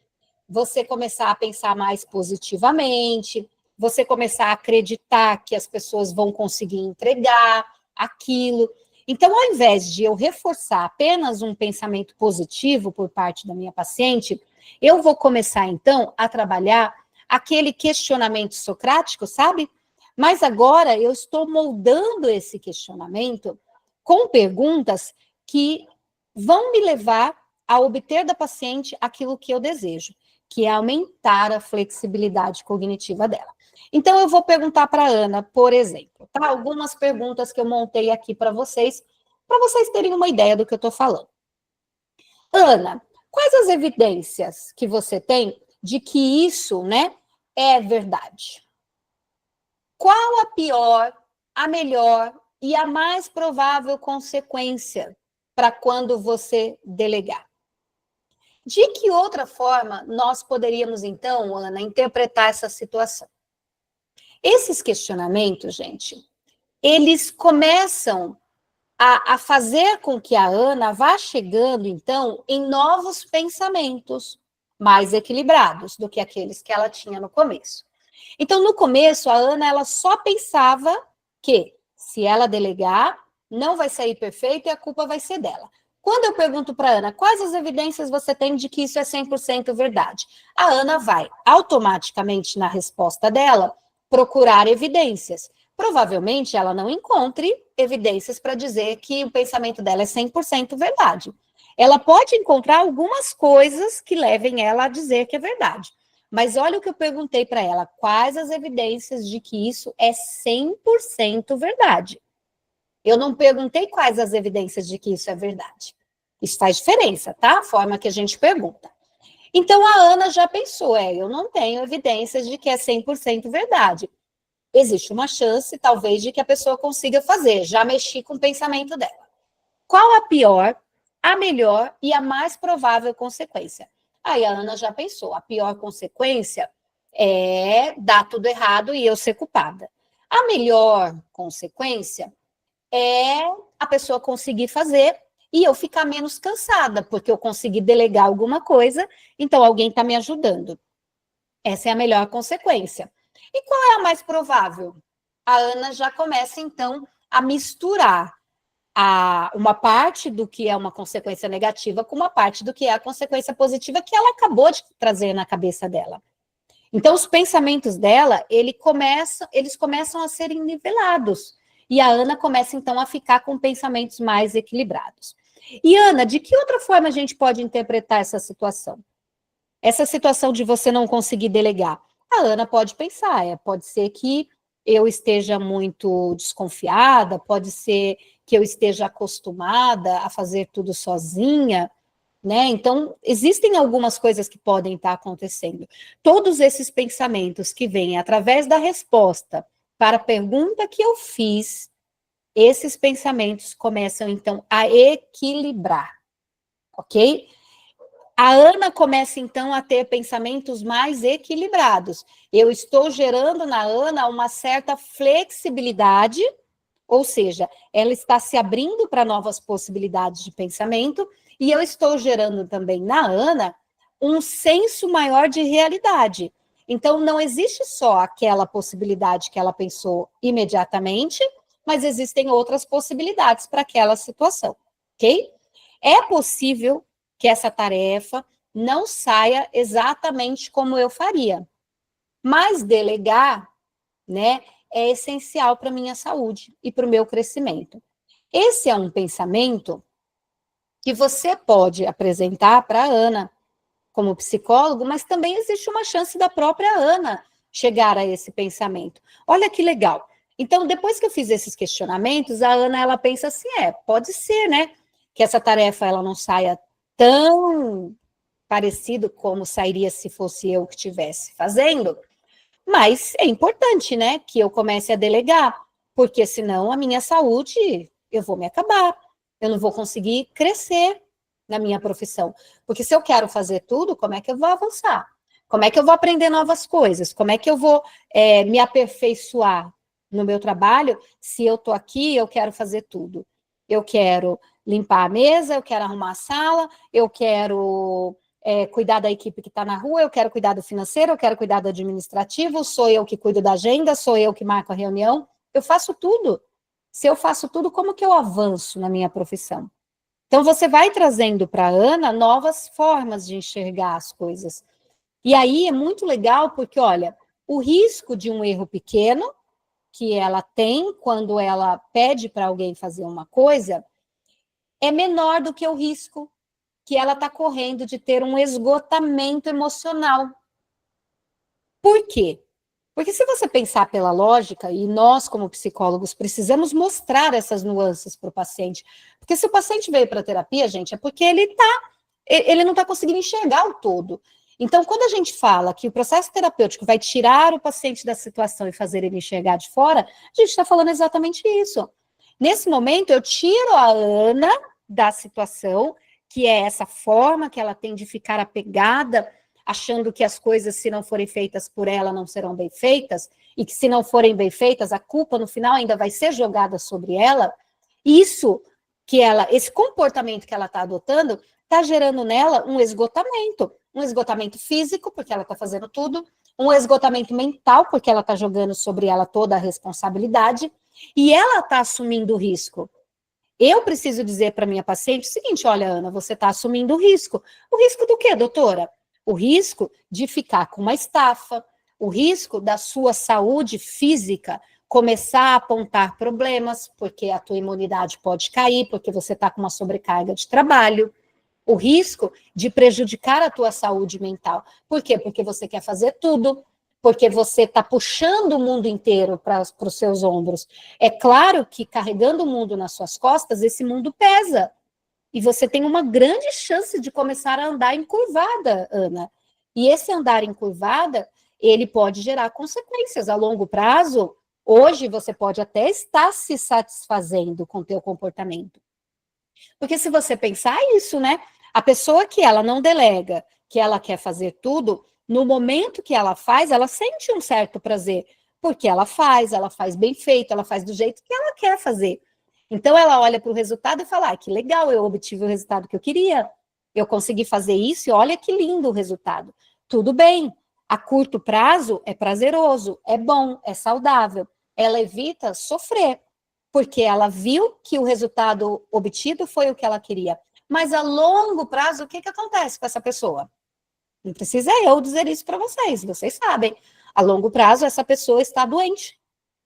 você começar a pensar mais positivamente, você começar a acreditar que as pessoas vão conseguir entregar aquilo. Então, ao invés de eu reforçar apenas um pensamento positivo por parte da minha paciente, eu vou começar, então, a trabalhar aquele questionamento socrático, sabe? Mas agora eu estou moldando esse questionamento com perguntas que vão me levar a obter da paciente aquilo que eu desejo, que é aumentar a flexibilidade cognitiva dela. Então, eu vou perguntar para a Ana, por exemplo, tá? Algumas perguntas que eu montei aqui para vocês terem uma ideia do que eu estou falando. Ana, quais as evidências que você tem de que isso, né, é verdade? Qual a pior, a melhor e a mais provável consequência para quando você delegar? De que outra forma nós poderíamos, então, Ana, interpretar essa situação? Esses questionamentos, gente, eles começam a fazer com que a Ana vá chegando, então, em novos pensamentos mais equilibrados do que aqueles que ela tinha no começo. Então, no começo, a Ana ela só pensava que se ela delegar, não vai sair perfeito e a culpa vai ser dela. Quando eu pergunto para a Ana, quais as evidências você tem de que isso é 100% verdade? A Ana vai automaticamente, na resposta dela, procurar evidências. Provavelmente ela não encontre evidências para dizer que o pensamento dela é 100% verdade. Ela pode encontrar algumas coisas que levem ela a dizer que é verdade. Mas olha o que eu perguntei para ela: quais as evidências de que isso é 100% verdade? Eu não perguntei quais as evidências de que isso é verdade. Isso faz diferença, tá? A forma que a gente pergunta. Então a Ana já pensou: eu não tenho evidências de que é 100% verdade. Existe uma chance, talvez, de que a pessoa consiga fazer. Já mexi com o pensamento dela. Qual a pior, a melhor e a mais provável consequência? Aí a Ana já pensou: a pior consequência é dar tudo errado e eu ser culpada. A melhor consequência é a pessoa conseguir fazer e eu ficar menos cansada, porque eu consegui delegar alguma coisa, então alguém está me ajudando. Essa é a melhor consequência. E qual é a mais provável? A Ana já começa, então, a misturar uma parte do que é uma consequência negativa com uma parte do que é a consequência positiva que ela acabou de trazer na cabeça dela. Então, os pensamentos dela, eles começam a serem nivelados. E a Ana começa, então, a ficar com pensamentos mais equilibrados. E, Ana, de que outra forma a gente pode interpretar essa situação? Essa situação de você não conseguir delegar. A Ana pode pensar, pode ser que eu esteja muito desconfiada, pode ser que eu esteja acostumada a fazer tudo sozinha, né? Então, existem algumas coisas que podem estar acontecendo. Todos esses pensamentos que vêm através da resposta para a pergunta que eu fiz, esses pensamentos começam, então, a equilibrar, ok? A Ana começa, então, a ter pensamentos mais equilibrados. Eu estou gerando na Ana uma certa flexibilidade, ou seja, ela está se abrindo para novas possibilidades de pensamento, e eu estou gerando também na Ana um senso maior de realidade. Então, não existe só aquela possibilidade que ela pensou imediatamente, mas existem outras possibilidades para aquela situação, ok? É possível que essa tarefa não saia exatamente como eu faria, mas delegar, né, é essencial para a minha saúde e para o meu crescimento. Esse é um pensamento que você pode apresentar para a Ana como psicólogo, mas também existe uma chance da própria Ana chegar a esse pensamento. Olha que legal. Então, depois que eu fiz esses questionamentos, a Ana, ela pensa assim, pode ser, né, que essa tarefa ela não saia tão parecido como sairia se fosse eu que estivesse fazendo, mas é importante, né, que eu comece a delegar, porque senão a minha saúde, eu vou me acabar, eu não vou conseguir crescer na minha profissão, porque se eu quero fazer tudo, como é que eu vou avançar? Como é que eu vou aprender novas coisas? Como é que eu vou me aperfeiçoar no meu trabalho se eu estou aqui e eu quero fazer tudo? Eu quero limpar a mesa, eu quero arrumar a sala, eu quero cuidar da equipe que está na rua, eu quero cuidar do financeiro, eu quero cuidar do administrativo, sou eu que cuido da agenda, sou eu que marco a reunião, eu faço tudo. Se eu faço tudo, como que eu avanço na minha profissão? Então, você vai trazendo para a Ana novas formas de enxergar as coisas. E aí é muito legal, porque, olha, o risco de um erro pequeno, que ela tem quando ela pede para alguém fazer uma coisa, é menor do que o risco que ela está correndo de ter um esgotamento emocional. Por quê? Porque se você pensar pela lógica, e nós, como psicólogos, precisamos mostrar essas nuances para o paciente, porque se o paciente veio para a terapia, gente, é porque ele não está conseguindo enxergar o todo. Então, quando a gente fala que o processo terapêutico vai tirar o paciente da situação e fazer ele enxergar de fora, a gente está falando exatamente isso. Nesse momento, eu tiro a Ana da situação, que é essa forma que ela tem de ficar apegada, achando que as coisas, se não forem feitas por ela, não serão bem feitas, e que se não forem bem feitas, a culpa no final ainda vai ser jogada sobre ela. Isso que esse comportamento que ela está adotando, está gerando nela um esgotamento físico, porque ela está fazendo tudo, um esgotamento mental, porque ela está jogando sobre ela toda a responsabilidade, e ela está assumindo o risco. Eu preciso dizer para minha paciente o seguinte: olha, Ana, você está assumindo o risco. O risco do quê, doutora? O risco de ficar com uma estafa, o risco da sua saúde física começar a apontar problemas, porque a tua imunidade pode cair, porque você está com uma sobrecarga de trabalho. O risco de prejudicar a tua saúde mental. Por quê? Porque você quer fazer tudo, porque você está puxando o mundo inteiro para os seus ombros. É claro que carregando o mundo nas suas costas, esse mundo pesa. E você tem uma grande chance de começar a andar encurvada, Ana. E esse andar encurvada, ele pode gerar consequências a longo prazo. Hoje você pode até estar se satisfazendo com o teu comportamento. Porque se você pensar isso, né? A pessoa que ela não delega, que ela quer fazer tudo, no momento que ela faz, ela sente um certo prazer, porque ela faz bem feito, ela faz do jeito que ela quer fazer. Então ela olha para o resultado e fala: que legal, eu obtive o resultado que eu queria, eu consegui fazer isso e olha que lindo o resultado. Tudo bem, a curto prazo é prazeroso, é bom, é saudável. Ela evita sofrer, porque ela viu que o resultado obtido foi o que ela queria. Mas a longo prazo, o que acontece com essa pessoa? Não precisa eu dizer isso para vocês sabem. A longo prazo, essa pessoa está doente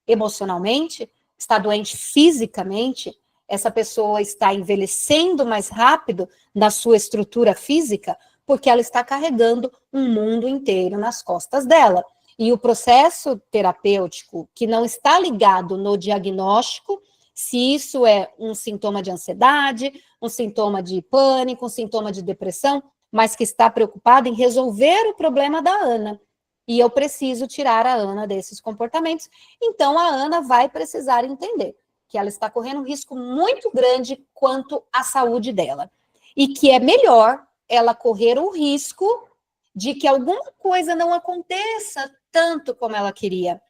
emocionalmente, está doente fisicamente, essa pessoa está envelhecendo mais rápido na sua estrutura física, porque ela está carregando um mundo inteiro nas costas dela. E o processo terapêutico que não está ligado no diagnóstico, se isso é um sintoma de ansiedade, um sintoma de pânico, um sintoma de depressão, mas que está preocupado em resolver o problema da Ana. E eu preciso tirar a Ana desses comportamentos. Então, a Ana vai precisar entender que ela está correndo um risco muito grande quanto à saúde dela. E que é melhor ela correr o risco de que alguma coisa não aconteça tanto como ela queria.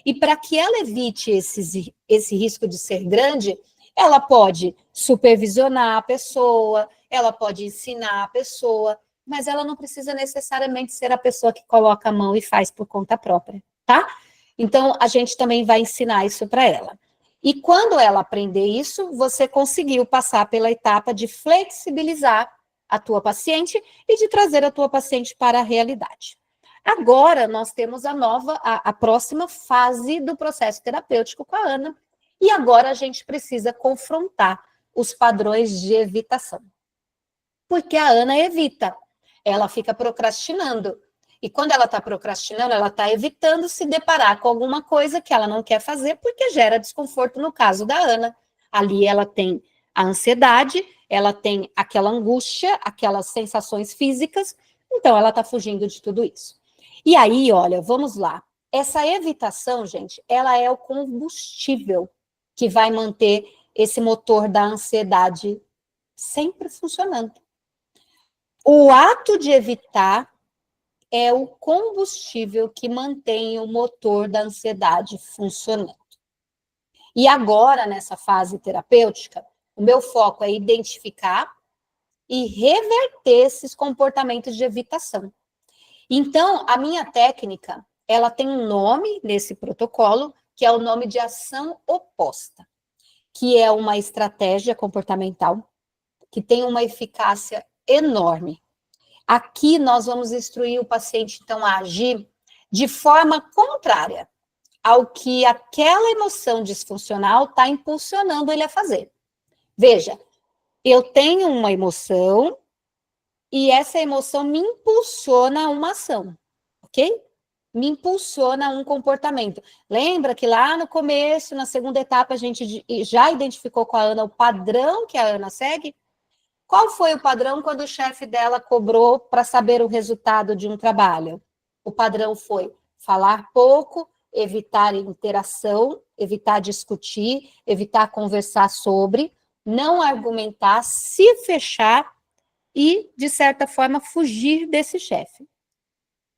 E para que ela evite esse risco de ser grande, ela pode supervisionar a pessoa, ela pode ensinar a pessoa, mas ela não precisa necessariamente ser a pessoa que coloca a mão e faz por conta própria, tá? Então, a gente também vai ensinar isso para ela. E quando ela aprender isso, você conseguiu passar pela etapa de flexibilizar a tua paciente e de trazer a tua paciente para a realidade. Agora, nós temos a próxima fase do processo terapêutico com a Ana, e agora a gente precisa confrontar os padrões de evitação. Porque a Ana evita. ela fica procrastinando. E quando ela está procrastinando, ela está evitando se deparar com alguma coisa que ela não quer fazer, porque gera desconforto no caso da Ana. Ali ela tem a ansiedade, ela tem aquela angústia, aquelas sensações físicas, então ela está fugindo de tudo isso. E aí, olha, vamos lá. Essa evitação, gente, ela é o combustível que vai manter esse motor da ansiedade sempre funcionando. O ato de evitar é o combustível que mantém o motor da ansiedade funcionando. E agora, nessa fase terapêutica, o meu foco é identificar e reverter esses comportamentos de evitação. Então, a minha técnica, ela tem um nome nesse protocolo, que é o nome de ação oposta, que é uma estratégia comportamental que tem uma eficácia enorme. Aqui nós vamos instruir o paciente, então, a agir de forma contrária ao que aquela emoção disfuncional está impulsionando ele a fazer. Veja, eu tenho uma emoção e essa emoção me impulsiona a uma ação, ok? Me impulsiona a um comportamento. Lembra que lá no começo, na segunda etapa, a gente já identificou com a Ana o padrão que a Ana segue? Qual foi o padrão quando o chefe dela cobrou para saber o resultado de um trabalho? O padrão foi falar pouco, evitar interação, evitar discutir, evitar conversar sobre, não argumentar, se fechar e, de certa forma, fugir desse chefe.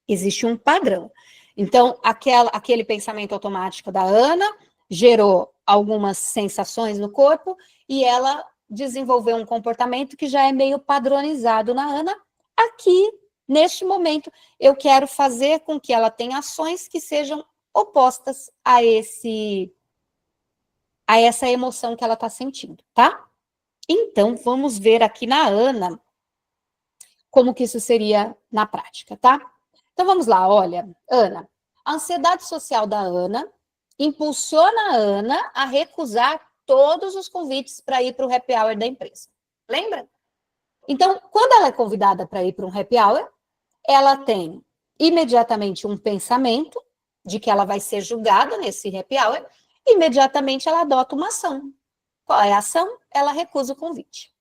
Existe um padrão. Então, aquele pensamento automático da Ana gerou algumas sensações no corpo e ela desenvolver um comportamento que já é meio padronizado na Ana. Aqui, neste momento, eu quero fazer com que ela tenha ações que sejam opostas a essa emoção que ela está sentindo, tá? Então, vamos ver aqui na Ana como que isso seria na prática, tá? Então, vamos lá, olha, Ana, a ansiedade social da Ana impulsiona a Ana a recusar todos os convites para ir para o happy hour da empresa. Lembra? Então, quando ela é convidada para ir para um happy hour, ela tem imediatamente um pensamento de que ela vai ser julgada nesse happy hour, e imediatamente ela adota uma ação. Qual é a ação? Ela recusa o convite.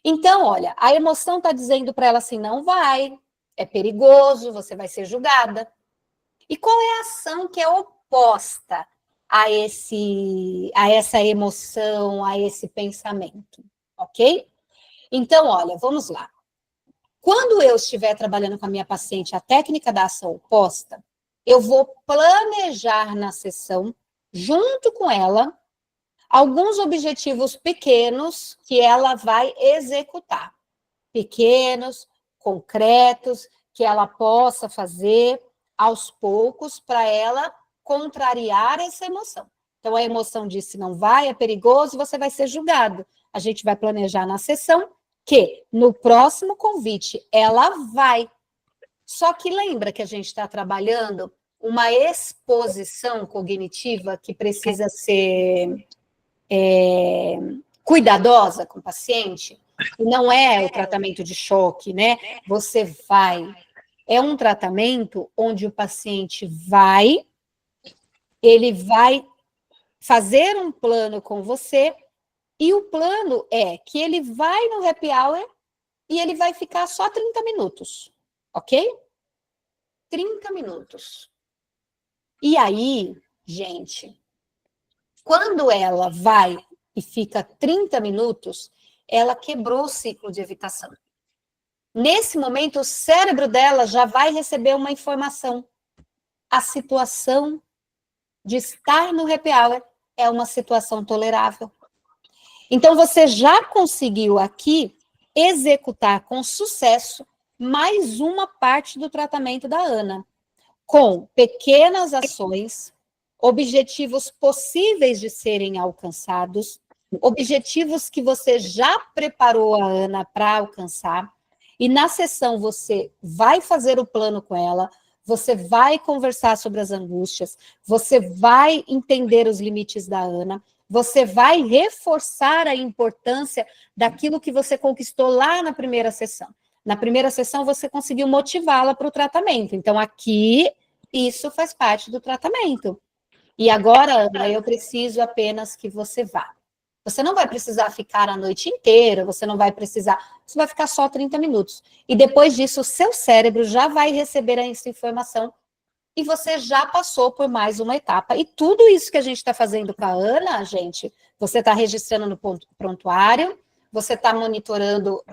Então, olha, a emoção está dizendo para ela assim, não vai, é perigoso, você vai ser julgada. E qual é a ação que é oposta a essa emoção, a esse pensamento, ok? Então, olha, vamos lá. Quando eu estiver trabalhando com a minha paciente a técnica da ação oposta, eu vou planejar na sessão, junto com ela, alguns objetivos pequenos que ela vai executar. Pequenos, concretos, que ela possa fazer aos poucos para ela contrariar essa emoção. Então, a emoção disse não vai, é perigoso, você vai ser julgado. A gente vai planejar na sessão que no próximo convite ela vai. Só que lembra que a gente está trabalhando uma exposição cognitiva que precisa ser cuidadosa com o paciente, e não é o tratamento de choque, né? Você vai. É um tratamento onde o paciente vai, ele vai fazer um plano com você, e o plano é que ele vai no happy hour e ele vai ficar só 30 minutos, ok? 30 minutos. E aí, gente, quando ela vai e fica 30 minutos, ela quebrou o ciclo de evitação. Nesse momento, o cérebro dela já vai receber uma informação. A situação de estar no happy hour é uma situação tolerável. Então, você já conseguiu aqui executar com sucesso mais uma parte do tratamento da Ana, com pequenas ações, objetivos possíveis de serem alcançados, objetivos que você já preparou a Ana para alcançar, e na sessão você vai fazer o plano com ela, você vai conversar sobre as angústias, você vai entender os limites da Ana, você vai reforçar a importância daquilo que você conquistou lá na primeira sessão. Na primeira sessão, você conseguiu motivá-la para o tratamento. Então, aqui, isso faz parte do tratamento. E agora, Ana, eu preciso apenas que você vá. Você não vai precisar ficar a noite inteira, você não vai precisar, você vai ficar só 30 minutos. E depois disso, o seu cérebro já vai receber essa informação e você já passou por mais uma etapa. E tudo isso que a gente está fazendo com a Ana, gente, você está registrando no prontuário, você está monitorando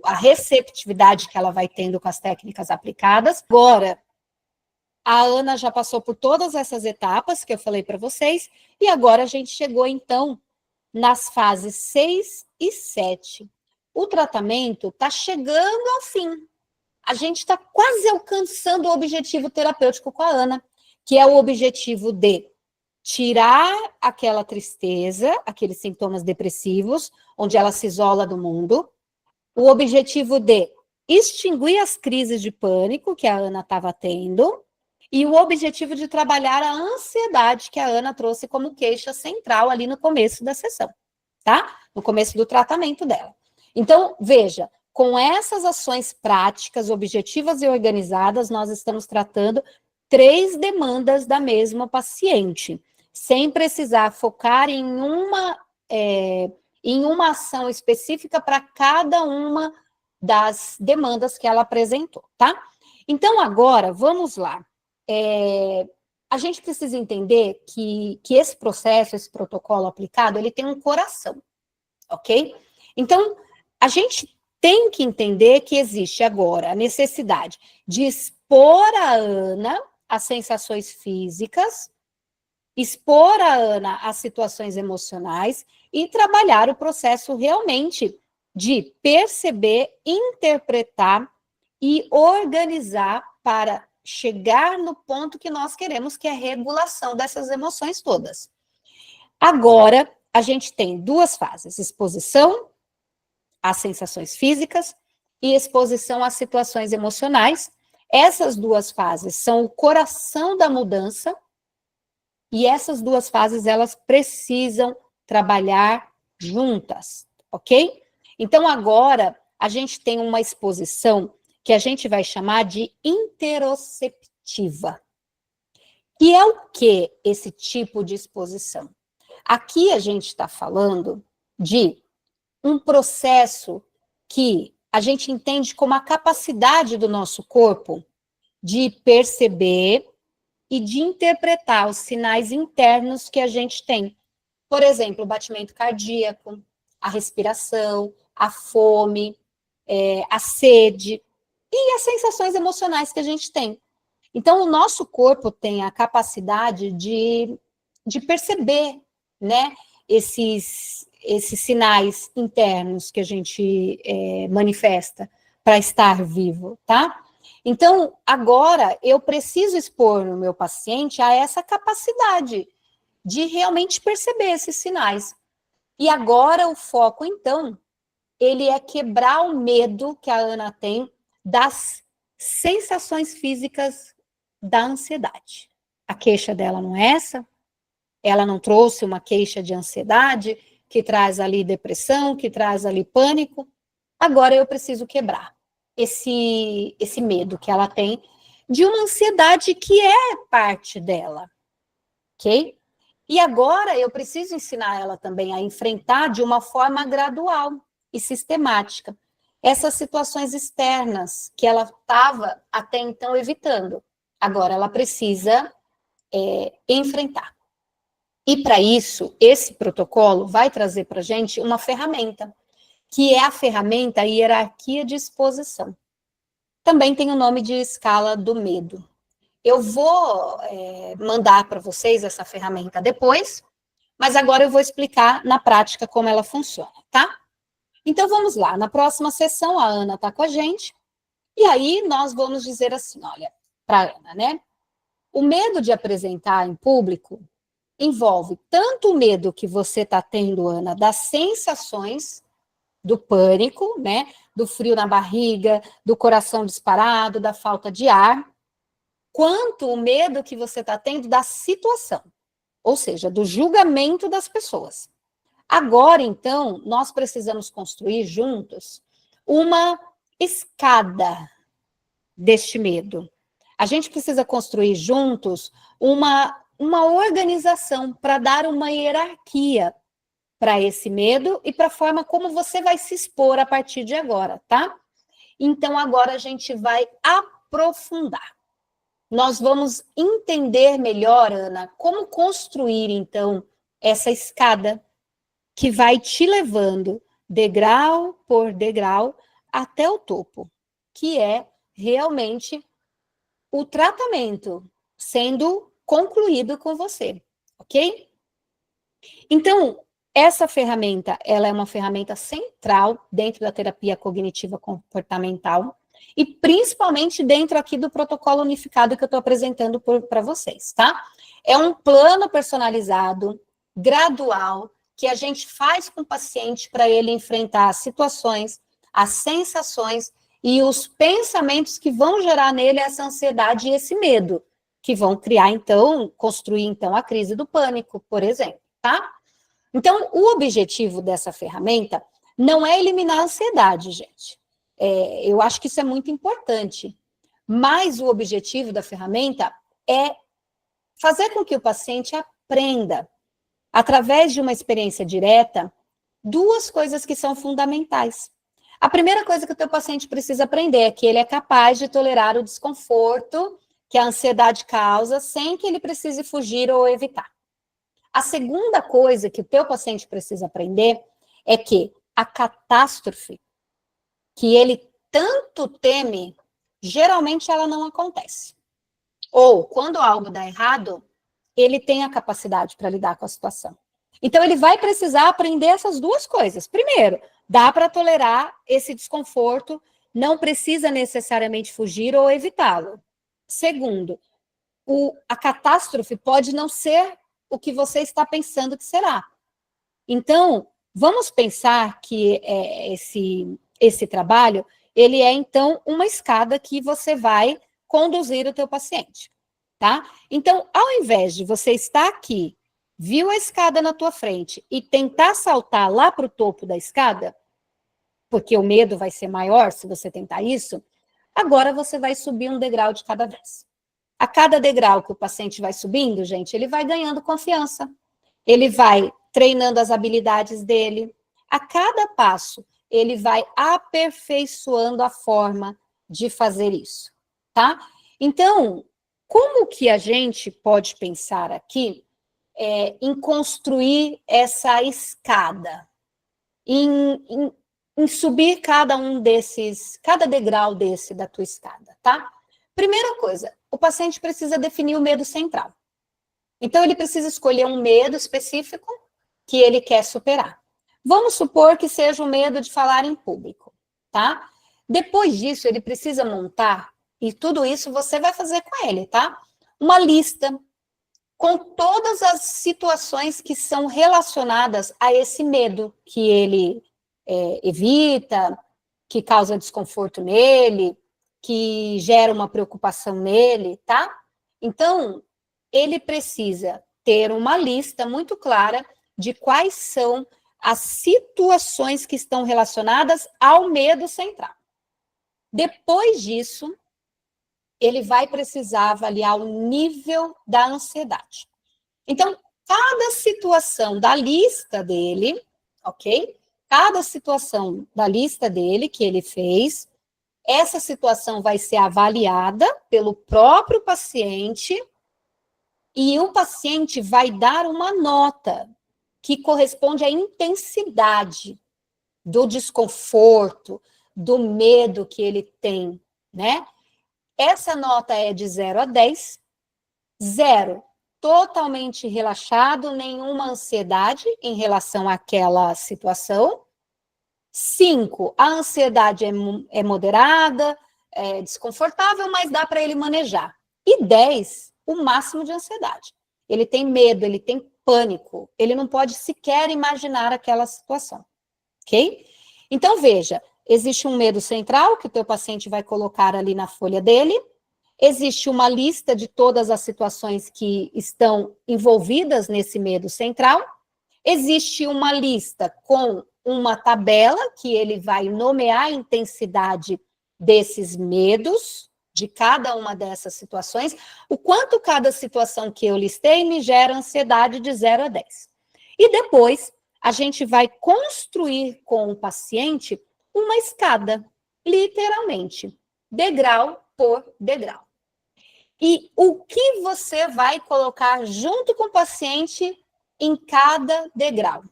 a receptividade que ela vai tendo com as técnicas aplicadas. Agora, a Ana já passou por todas essas etapas que eu falei para vocês, e agora a gente chegou, então, nas fases 6 e 7. O tratamento está chegando ao fim. A gente está quase alcançando o objetivo terapêutico com a Ana, que é o objetivo de tirar aquela tristeza, aqueles sintomas depressivos, onde ela se isola do mundo, o objetivo de extinguir as crises de pânico que a Ana estava tendo, e o objetivo de trabalhar a ansiedade que a Ana trouxe como queixa central ali no começo da sessão, tá? No começo do tratamento dela. Então, veja, com essas ações práticas, objetivas e organizadas, nós estamos tratando 3 demandas da mesma paciente, sem precisar focar em uma ação específica para cada uma das demandas que ela apresentou, tá? Então, agora, vamos lá. A gente precisa entender que esse processo, esse protocolo aplicado, ele tem um coração, ok? Então, a gente tem que entender que existe agora a necessidade de expor a Ana às sensações físicas, expor a Ana às situações emocionais e trabalhar o processo realmente de perceber, interpretar e organizar para chegar no ponto que nós queremos, que é a regulação dessas emoções todas. Agora, a gente tem 2 fases, exposição às sensações físicas e exposição às situações emocionais. Essas 2 fases são o coração da mudança e essas 2 fases, elas precisam trabalhar juntas, ok? Então, agora, a gente tem uma exposição que a gente vai chamar de interoceptiva. E é o que esse tipo de exposição? Aqui a gente está falando de um processo que a gente entende como a capacidade do nosso corpo de perceber e de interpretar os sinais internos que a gente tem. Por exemplo, o batimento cardíaco, a respiração, a fome, a sede e as sensações emocionais que a gente tem. Então, o nosso corpo tem a capacidade de perceber, né, esses sinais internos que a gente manifesta para estar vivo, tá? Então, agora, eu preciso expor no meu paciente a essa capacidade de realmente perceber esses sinais. E agora, o foco, então, ele é quebrar o medo que a Ana tem das sensações físicas da ansiedade. A queixa dela não é essa? Ela não trouxe uma queixa de ansiedade que traz ali depressão, que traz ali pânico? Agora eu preciso quebrar esse medo que ela tem de uma ansiedade que é parte dela, ok? E agora eu preciso ensinar ela também a enfrentar de uma forma gradual e sistemática essas situações externas que ela estava até então evitando. Agora ela precisa enfrentar. E para isso, esse protocolo vai trazer para a gente uma ferramenta, que é a ferramenta hierarquia de exposição. Também tem o nome de escala do medo. Eu vou mandar para vocês essa ferramenta depois, mas agora eu vou explicar na prática como ela funciona, tá? Então vamos lá, na próxima sessão a Ana está com a gente, e aí nós vamos dizer assim, olha, para a Ana, né? O medo de apresentar em público envolve tanto o medo que você está tendo, Ana, das sensações do pânico, né? Do frio na barriga, do coração disparado, da falta de ar, quanto o medo que você está tendo da situação, ou seja, do julgamento das pessoas. Agora, então, nós precisamos construir juntos uma escada deste medo. A gente precisa construir juntos uma organização para dar uma hierarquia para esse medo e para a forma como você vai se expor a partir de agora, tá? Então, agora a gente vai aprofundar. Nós vamos entender melhor, Ana, como construir, então, essa escada que vai te levando degrau por degrau até o topo, que é realmente o tratamento sendo concluído com você, ok? Então, essa ferramenta, ela é uma ferramenta central dentro da terapia cognitiva comportamental e principalmente dentro aqui do protocolo unificado que eu estou apresentando para vocês, tá? É um plano personalizado, gradual, que a gente faz com o paciente para ele enfrentar as situações, as sensações e os pensamentos que vão gerar nele essa ansiedade e esse medo, que vão criar, então, construir, então, a crise do pânico, por exemplo, tá? Então, o objetivo dessa ferramenta não é eliminar a ansiedade, gente. Eu acho que isso é muito importante, mas o objetivo da ferramenta é fazer com que o paciente aprenda, através de uma experiência direta, duas coisas que são fundamentais. A primeira coisa que o teu paciente precisa aprender é que ele é capaz de tolerar o desconforto que a ansiedade causa sem que ele precise fugir ou evitar. A segunda coisa que o teu paciente precisa aprender é que a catástrofe que ele tanto teme, geralmente ela não acontece. Ou, quando algo dá errado, ele tem a capacidade para lidar com a situação. Então, ele vai precisar aprender essas duas coisas. Primeiro, dá para tolerar esse desconforto, não precisa necessariamente fugir ou evitá-lo. Segundo, a catástrofe pode não ser o que você está pensando que será. Então, vamos pensar que esse trabalho, ele é, então, uma escada que você vai conduzir o teu paciente, tá? Então, ao invés de você estar aqui, viu a escada na tua frente e tentar saltar lá para o topo da escada, porque o medo vai ser maior se você tentar isso, agora você vai subir um degrau de cada vez. A cada degrau que o paciente vai subindo, gente, ele vai ganhando confiança. Ele vai treinando as habilidades dele. A cada passo, ele vai aperfeiçoando a forma de fazer isso, tá? Então, como que a gente pode pensar aqui em construir essa escada? Em subir cada degrau desse da tua escada, tá? Primeira coisa, o paciente precisa definir o medo central. Então, ele precisa escolher um medo específico que ele quer superar. Vamos supor que seja o medo de falar em público, tá? Depois disso, ele precisa montar, e tudo isso você vai fazer com ele, tá? Uma lista com todas as situações que são relacionadas a esse medo que ele evita, que causa desconforto nele, que gera uma preocupação nele, tá? Então, ele precisa ter uma lista muito clara de quais são as situações que estão relacionadas ao medo central. Depois disso, ele vai precisar avaliar o nível da ansiedade. Então, cada situação da lista dele, ok? Cada situação da lista dele que ele fez, essa situação vai ser avaliada pelo próprio paciente e o paciente vai dar uma nota que corresponde à intensidade do desconforto, do medo que ele tem, né? Essa nota é de 0 a 10. 0, totalmente relaxado, nenhuma ansiedade em relação àquela situação. 5, a ansiedade é moderada, é desconfortável, mas dá para ele manejar. E 10, o máximo de ansiedade. Ele tem medo, ele tem pânico, ele não pode sequer imaginar aquela situação, ok? Então, veja, existe um medo central que o teu paciente vai colocar ali na folha dele, existe uma lista de todas as situações que estão envolvidas nesse medo central, existe uma lista com uma tabela que ele vai nomear a intensidade desses medos, de cada uma dessas situações, o quanto cada situação que eu listei me gera ansiedade de 0 a 10. E depois, a gente vai construir com o paciente uma escada, literalmente, degrau por degrau. E o que você vai colocar junto com o paciente em cada degrau?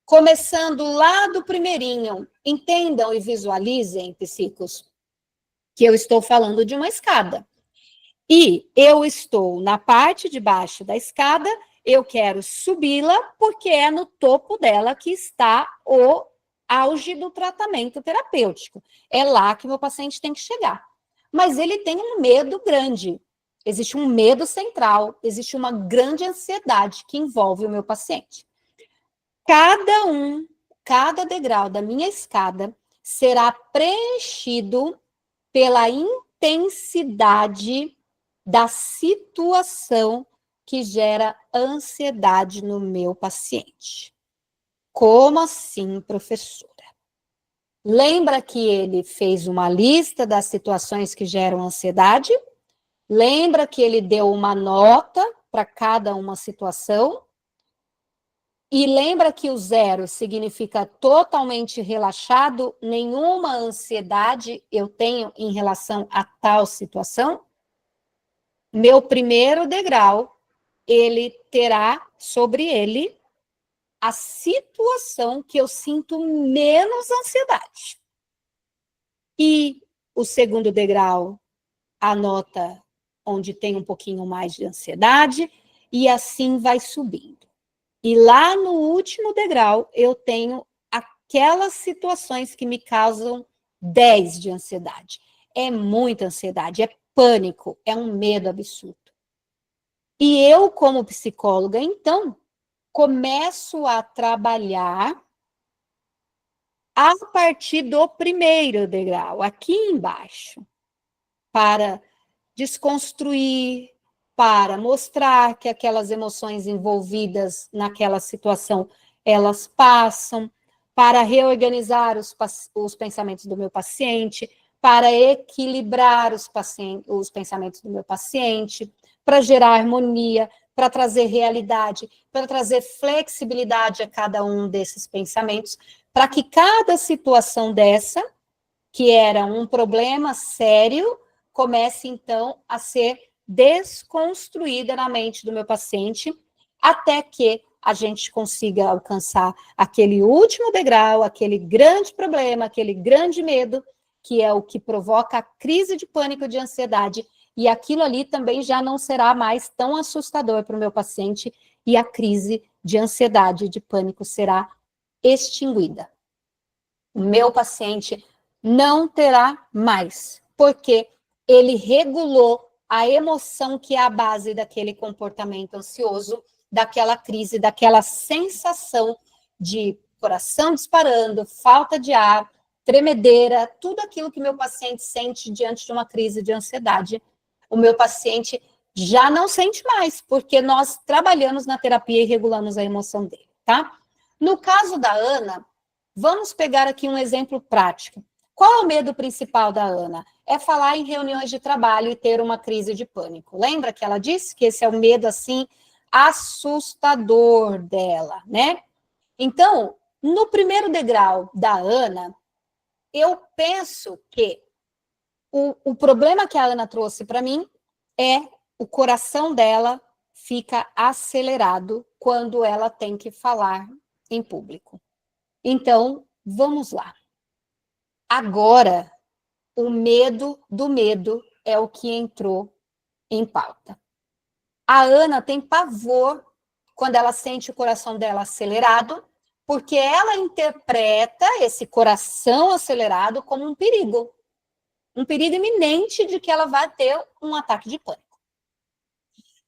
Começando lá do primeirinho, entendam e visualizem, psicos, que eu estou falando de uma escada. E eu estou na parte de baixo da escada, eu quero subi-la, porque é no topo dela que está o auge do tratamento terapêutico. É lá que meu paciente tem que chegar. Mas ele tem um medo grande. Existe um medo central, existe uma grande ansiedade que envolve o meu paciente. Cada degrau da minha escada será preenchido pela intensidade da situação que gera ansiedade no meu paciente. Como assim, professora? Lembra que ele fez uma lista das situações que geram ansiedade? Lembra que ele deu uma nota para cada uma situação? E lembra que o 0 significa totalmente relaxado, nenhuma ansiedade eu tenho em relação a tal situação? Meu primeiro degrau, ele terá sobre ele a situação que eu sinto menos ansiedade. E o segundo degrau, a nota onde tem um pouquinho mais de ansiedade, e assim vai subindo. E lá no último degrau, eu tenho aquelas situações que me causam 10 de ansiedade. É muita ansiedade, é pânico, é um medo absurdo. E eu, como psicóloga, então, começo a trabalhar a partir do primeiro degrau, aqui embaixo, para desconstruir, para mostrar que aquelas emoções envolvidas naquela situação, elas passam, para reorganizar os pensamentos do meu paciente, para equilibrar os pensamentos do meu paciente, para gerar harmonia, para trazer realidade, para trazer flexibilidade a cada um desses pensamentos, para que cada situação dessa, que era um problema sério, comece, então, a ser desconstruída na mente do meu paciente, até que a gente consiga alcançar aquele último degrau, aquele grande problema, aquele grande medo, que é o que provoca a crise de pânico, de ansiedade, e aquilo ali também já não será mais tão assustador para o meu paciente, e a crise de ansiedade, de pânico será extinguida. O meu paciente não terá mais, porque ele regulou a emoção que é a base daquele comportamento ansioso, daquela crise, daquela sensação de coração disparando, falta de ar, tremedeira, tudo aquilo que meu paciente sente diante de uma crise de ansiedade. O meu paciente já não sente mais, porque nós trabalhamos na terapia e regulamos a emoção dele, tá? No caso da Ana, vamos pegar aqui um exemplo prático. Qual é o medo principal da Ana? É falar em reuniões de trabalho e ter uma crise de pânico. Lembra que ela disse que esse é o medo, assim, assustador dela, né? Então, no primeiro degrau da Ana, eu penso que o problema que a Ana trouxe para mim é o coração dela fica acelerado quando ela tem que falar em público. Então, vamos lá. Agora, o medo do medo é o que entrou em pauta. A Ana tem pavor quando ela sente o coração dela acelerado, porque ela interpreta esse coração acelerado como um perigo iminente de que ela vai ter um ataque de pânico.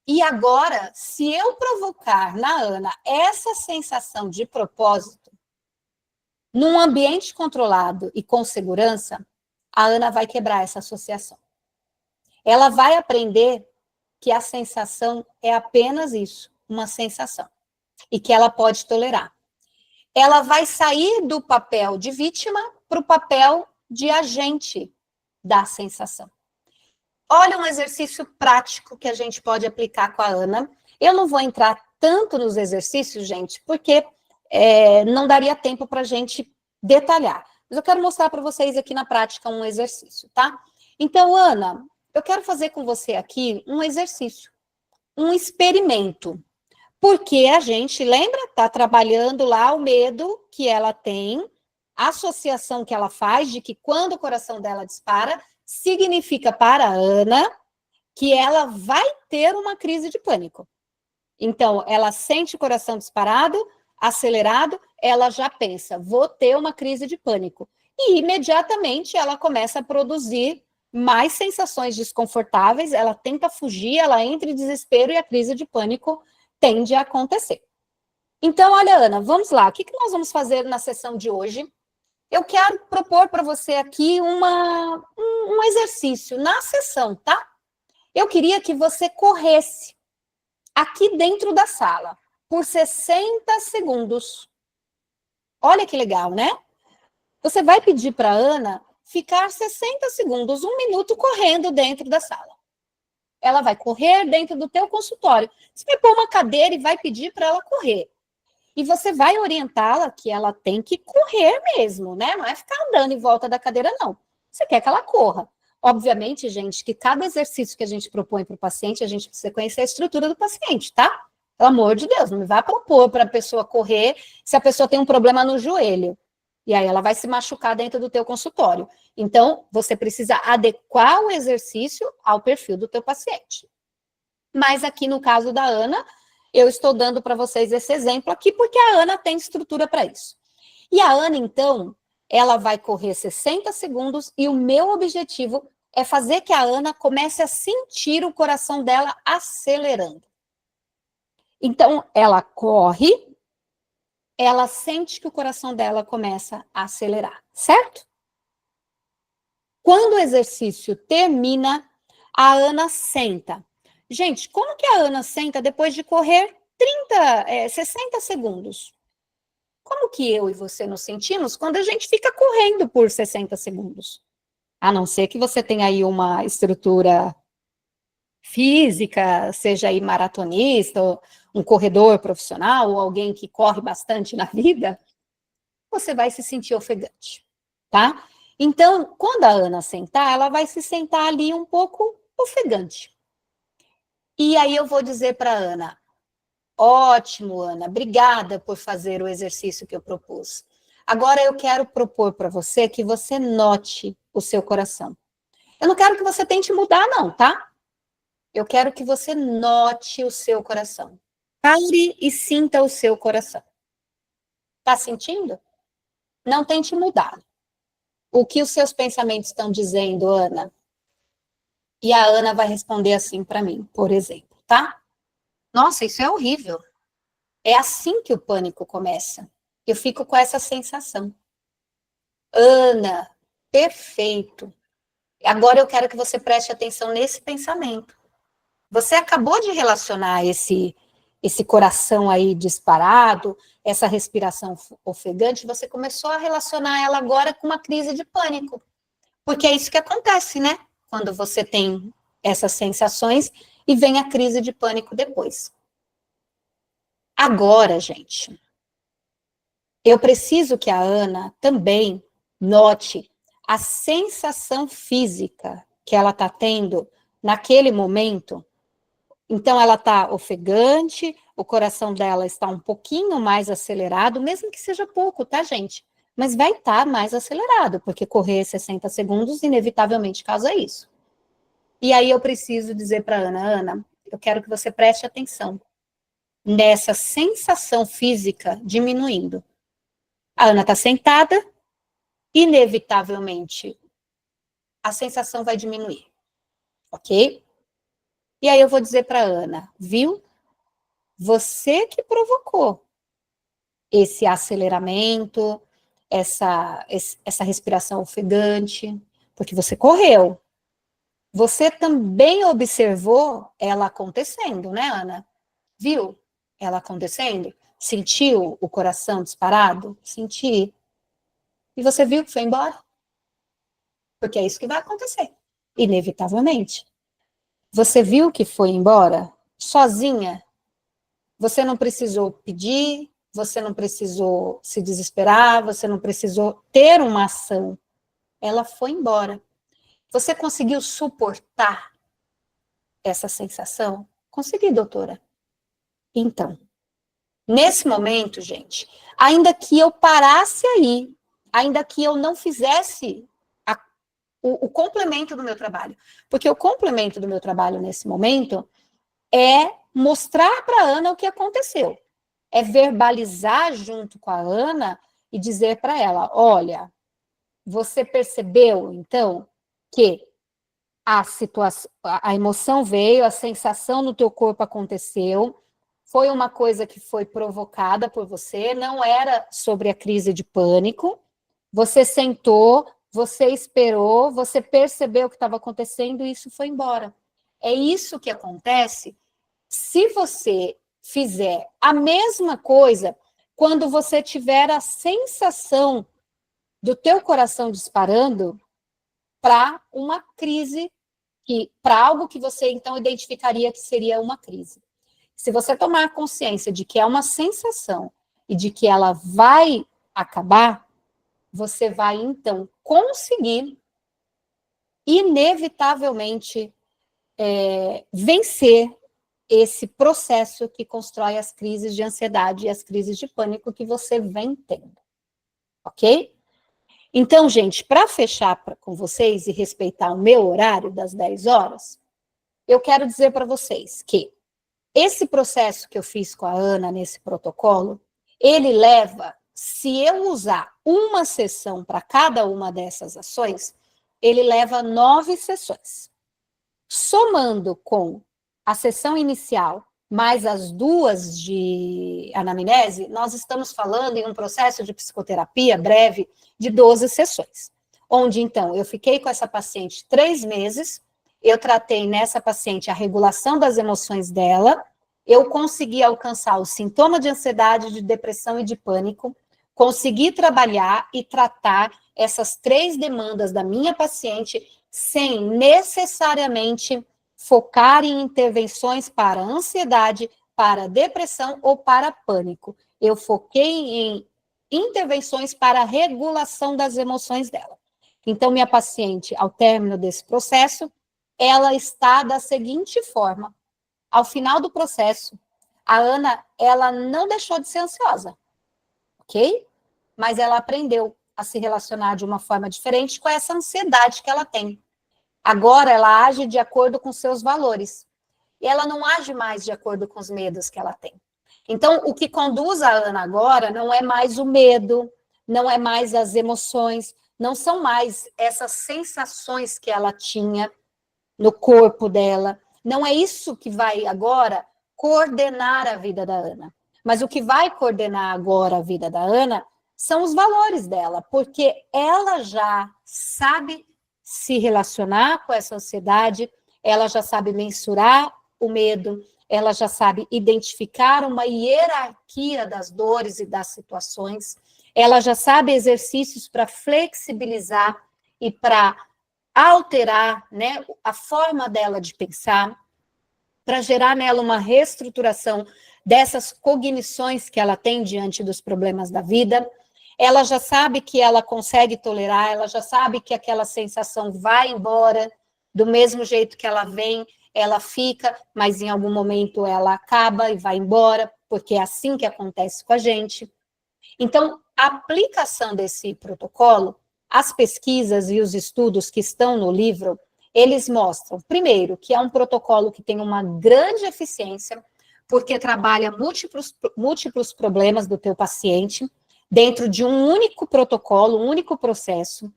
E agora, se eu provocar na Ana essa sensação de propósito, num ambiente controlado e com segurança, a Ana vai quebrar essa associação. Ela vai aprender que a sensação é apenas isso, uma sensação, e que ela pode tolerar. Ela vai sair do papel de vítima para o papel de agente da sensação. Olha um exercício prático que a gente pode aplicar com a Ana. Eu não vou entrar tanto nos exercícios, gente, porque não daria tempo para a gente detalhar. Mas eu quero mostrar para vocês aqui na prática um exercício, tá? Então, Ana, eu quero fazer com você aqui um exercício, um experimento. Porque a gente, lembra, está trabalhando lá o medo que ela tem, a associação que ela faz de que quando o coração dela dispara, significa para a Ana que ela vai ter uma crise de pânico. Então, ela sente o coração disparado, acelerado, ela já pensa, vou ter uma crise de pânico. E imediatamente ela começa a produzir mais sensações desconfortáveis, ela tenta fugir, ela entra em desespero e a crise de pânico tende a acontecer. Então, olha, Ana, vamos lá. O que nós vamos fazer na sessão de hoje? Eu quero propor para você aqui um exercício na sessão, tá? Eu queria que você corresse aqui dentro da sala por 60 segundos. Olha que legal, né? Você vai pedir para a Ana ficar 60 segundos, 1 minuto correndo dentro da sala. Ela vai correr dentro do teu consultório. Você vai pôr uma cadeira e vai pedir para ela correr. E você vai orientá-la que ela tem que correr mesmo, né? Não é ficar andando em volta da cadeira, não. Você quer que ela corra. Obviamente, gente, que cada exercício que a gente propõe para o paciente, a gente precisa conhecer a estrutura do paciente, tá? Pelo amor de Deus, não me vá propor para a pessoa correr se a pessoa tem um problema no joelho. E aí ela vai se machucar dentro do teu consultório. Então, você precisa adequar o exercício ao perfil do teu paciente. Mas aqui no caso da Ana, eu estou dando para vocês esse exemplo aqui, porque a Ana tem estrutura para isso. E a Ana, então, ela vai correr 60 segundos e o meu objetivo é fazer que a Ana comece a sentir o coração dela acelerando. Então, ela corre, ela sente que o coração dela começa a acelerar, certo? Quando o exercício termina, a Ana senta. Gente, como que a Ana senta depois de correr 60 segundos? Como que eu e você nos sentimos quando a gente fica correndo por 60 segundos? A não ser que você tenha aí uma estrutura física, seja aí maratonista, ou um corredor profissional, ou alguém que corre bastante na vida, você vai se sentir ofegante, tá? Então, quando a Ana sentar, ela vai se sentar ali um pouco ofegante. E aí eu vou dizer para a Ana, ótimo, Ana, obrigada por fazer o exercício que eu propus. Agora eu quero propor para você que você note o seu coração. Eu não quero que você tente mudar, não, tá? Eu quero que você note o seu coração. Pare e sinta o seu coração. Tá sentindo? Não tente mudar. O que os seus pensamentos estão dizendo, Ana? E a Ana vai responder assim para mim, por exemplo, tá? Nossa, isso é horrível. É assim que o pânico começa. Eu fico com essa sensação. Ana, perfeito. Agora eu quero que você preste atenção nesse pensamento. Você acabou de relacionar esse coração aí disparado, essa respiração ofegante, você começou a relacionar ela agora com uma crise de pânico. Porque é isso que acontece, né? Quando você tem essas sensações e vem a crise de pânico depois. Agora, gente, eu preciso que a Ana também note a sensação física que ela está tendo naquele momento. Então, ela está ofegante, o coração dela está um pouquinho mais acelerado, mesmo que seja pouco, tá, gente? Mas vai estar mais acelerado, porque correr 60 segundos inevitavelmente causa isso. E aí eu preciso dizer para a Ana, Ana, eu quero que você preste atenção nessa sensação física diminuindo. A Ana está sentada, inevitavelmente a sensação vai diminuir, ok? E aí eu vou dizer para a Ana, viu? Você que provocou esse aceleramento, essa respiração ofegante, porque você correu. Você também observou ela acontecendo, né, Ana? Viu ela acontecendo? Sentiu o coração disparado? Senti. E você viu que foi embora? porque é isso que vai acontecer, inevitavelmente. Você viu que foi embora sozinha? Você não precisou pedir, você não precisou se desesperar, você não precisou ter uma ação. Ela foi embora. Você conseguiu suportar essa sensação? Consegui, doutora. Então, nesse momento, gente, ainda que eu parasse aí, ainda que eu não fizesse o complemento do meu trabalho, porque o complemento do meu trabalho nesse momento é mostrar para a Ana o que aconteceu, é verbalizar junto com a Ana e dizer para ela, olha, você percebeu, então, que a situação, a emoção veio, a sensação no teu corpo aconteceu, foi uma coisa que foi provocada por você, não era sobre a crise de pânico, você sentou, você esperou, você percebeu o que estava acontecendo e isso foi embora. É isso que acontece se você fizer a mesma coisa quando você tiver a sensação do teu coração disparando para uma crise, para algo que você então identificaria que seria uma crise. Se você tomar consciência de que é uma sensação e de que ela vai acabar, você vai então conseguir inevitavelmente vencer esse processo que constrói as crises de ansiedade e as crises de pânico que você vem tendo. Ok? Então, gente, para fechar com vocês e respeitar o meu horário das 10 horas, eu quero dizer para vocês que esse processo que eu fiz com a Ana nesse protocolo, ele leva, se eu usar uma sessão para cada uma dessas ações, ele leva 9 sessões. Somando com a sessão inicial, mais as 2 de anamnese, nós estamos falando em um processo de psicoterapia breve de 12 sessões. Onde, então, eu fiquei com essa paciente 3 meses, eu tratei nessa paciente a regulação das emoções dela, eu consegui alcançar o sintoma de ansiedade, de depressão e de pânico, consegui trabalhar e tratar essas 3 demandas da minha paciente sem necessariamente focar em intervenções para ansiedade, para depressão ou para pânico. Eu foquei em intervenções para regulação das emoções dela. Então, minha paciente, ao término desse processo, ela está da seguinte forma. Ao final do processo, a Ana, ela não deixou de ser ansiosa, ok? Mas ela aprendeu a se relacionar de uma forma diferente com essa ansiedade que ela tem. Agora ela age de acordo com seus valores. E ela não age mais de acordo com os medos que ela tem. Então, o que conduz a Ana agora não é mais o medo, não é mais as emoções, não são mais essas sensações que ela tinha no corpo dela. Não é isso que vai agora coordenar a vida da Ana. Mas o que vai coordenar agora a vida da Ana são os valores dela, porque ela já sabe se relacionar com essa ansiedade, ela já sabe mensurar o medo, ela já sabe identificar uma hierarquia das dores e das situações, ela já sabe exercícios para flexibilizar e para alterar, né, a forma dela de pensar, para gerar nela uma reestruturação dessas cognições que ela tem diante dos problemas da vida. Ela já sabe que ela consegue tolerar, ela já sabe que aquela sensação vai embora, do mesmo jeito que ela vem, ela fica, mas em algum momento ela acaba e vai embora, porque é assim que acontece com a gente. Então, a aplicação desse protocolo, as pesquisas e os estudos que estão no livro, eles mostram, primeiro, que é um protocolo que tem uma grande eficiência, porque trabalha múltiplos problemas do teu paciente, dentro de um único protocolo, um único processo.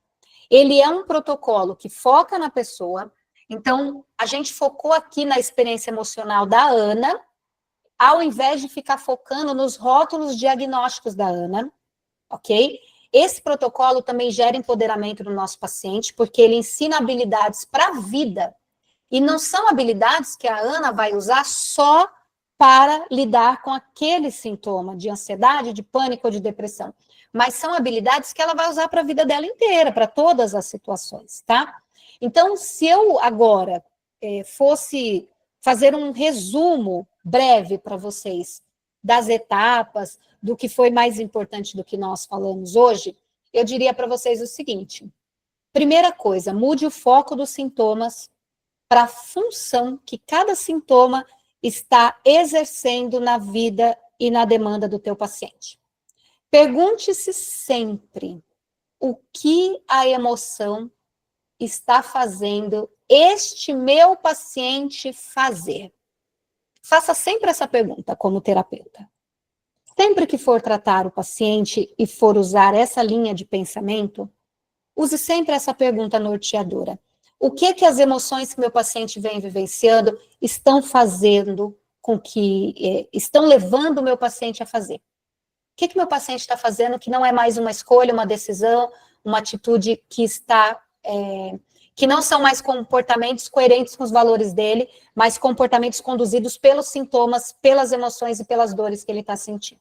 Ele é um protocolo que foca na pessoa, então, a gente focou aqui na experiência emocional da Ana, ao invés de ficar focando nos rótulos diagnósticos da Ana, ok? Esse protocolo também gera empoderamento no nosso paciente, porque ele ensina habilidades para a vida, e não são habilidades que a Ana vai usar só para lidar com aquele sintoma de ansiedade, de pânico ou de depressão. mas são habilidades que ela vai usar para a vida dela inteira, para todas as situações, tá? Então, se eu agora fosse fazer um resumo breve para vocês das etapas, do que foi mais importante do que nós falamos hoje, eu diria para vocês o seguinte: primeira coisa, mude o foco dos sintomas para a função que cada sintoma está exercendo na vida e na demanda do teu paciente. Pergunte-se sempre o que a emoção está fazendo este meu paciente fazer. Faça sempre essa pergunta como terapeuta. Sempre que for tratar o paciente e for usar essa linha de pensamento, use sempre essa pergunta norteadora. O que as emoções que meu paciente vem vivenciando estão fazendo com que, estão levando o meu paciente a fazer? O que meu paciente está fazendo que não é mais uma escolha, uma decisão, uma atitude que está, que não são mais comportamentos coerentes com os valores dele, mas comportamentos conduzidos pelos sintomas, pelas emoções e pelas dores que ele está sentindo.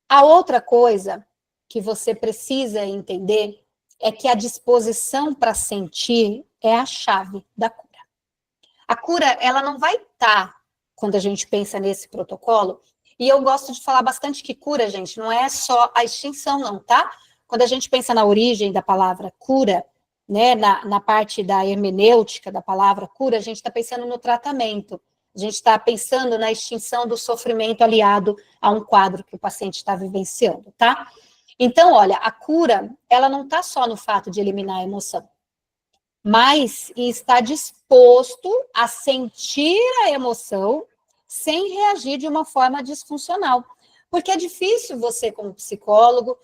A outra coisa que você precisa entender é que a disposição para sentir é a chave da cura. A cura, ela não vai estar, quando a gente pensa nesse protocolo, e eu gosto de falar bastante que cura, gente, não é só a extinção, não, tá? Quando a gente pensa na origem da palavra cura, né, na parte da hermenêutica da palavra cura, a gente está pensando no tratamento. A gente está pensando na extinção do sofrimento aliado a um quadro que o paciente está vivenciando, tá? Então, olha, a cura, ela não está só no fato de eliminar a emoção, mas estar disposto a sentir a emoção sem reagir de uma forma disfuncional. Porque é difícil você, como psicólogo,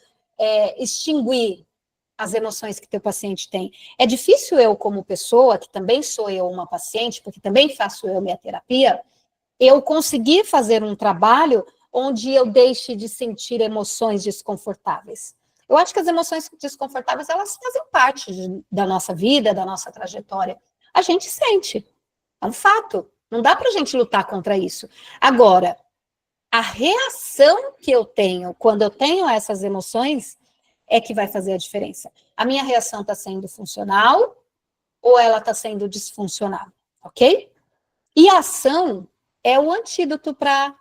extinguir as emoções que teu paciente tem. É difícil eu, como pessoa, que também sou eu uma paciente, porque também faço eu minha terapia, eu conseguir fazer um trabalho onde eu deixe de sentir emoções desconfortáveis. Eu acho que as emoções desconfortáveis, elas fazem parte da nossa vida, da nossa trajetória. A gente sente, é um fato. Não dá para a gente lutar contra isso. Agora, a reação que eu tenho quando eu tenho essas emoções é que vai fazer a diferença. A minha reação está sendo funcional ou ela está sendo disfuncional, ok? E a ação é o antídoto para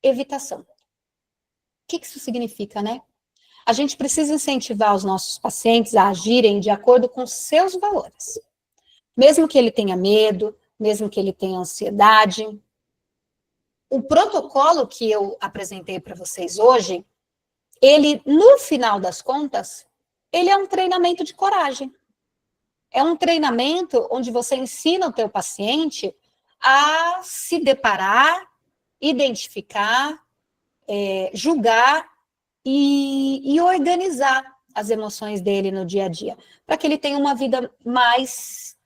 evitação. O que isso significa, né? A gente precisa incentivar os nossos pacientes a agirem de acordo com seus valores. Mesmo que ele tenha medo, mesmo que ele tenha ansiedade. O protocolo que eu apresentei para vocês hoje, ele, no final das contas, ele é um treinamento de coragem. É um treinamento onde você ensina o teu paciente a se deparar, identificar, julgar e organizar as emoções dele no dia a dia, para que ele tenha uma vida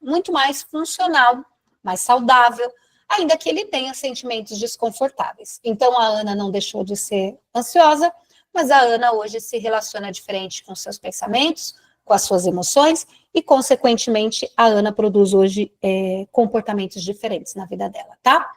muito mais funcional, mais saudável, ainda que ele tenha sentimentos desconfortáveis. Então, a Ana não deixou de ser ansiosa, mas a Ana hoje se relaciona diferente com seus pensamentos, com as suas emoções, e, consequentemente, a Ana produz hoje comportamentos diferentes na vida dela, tá?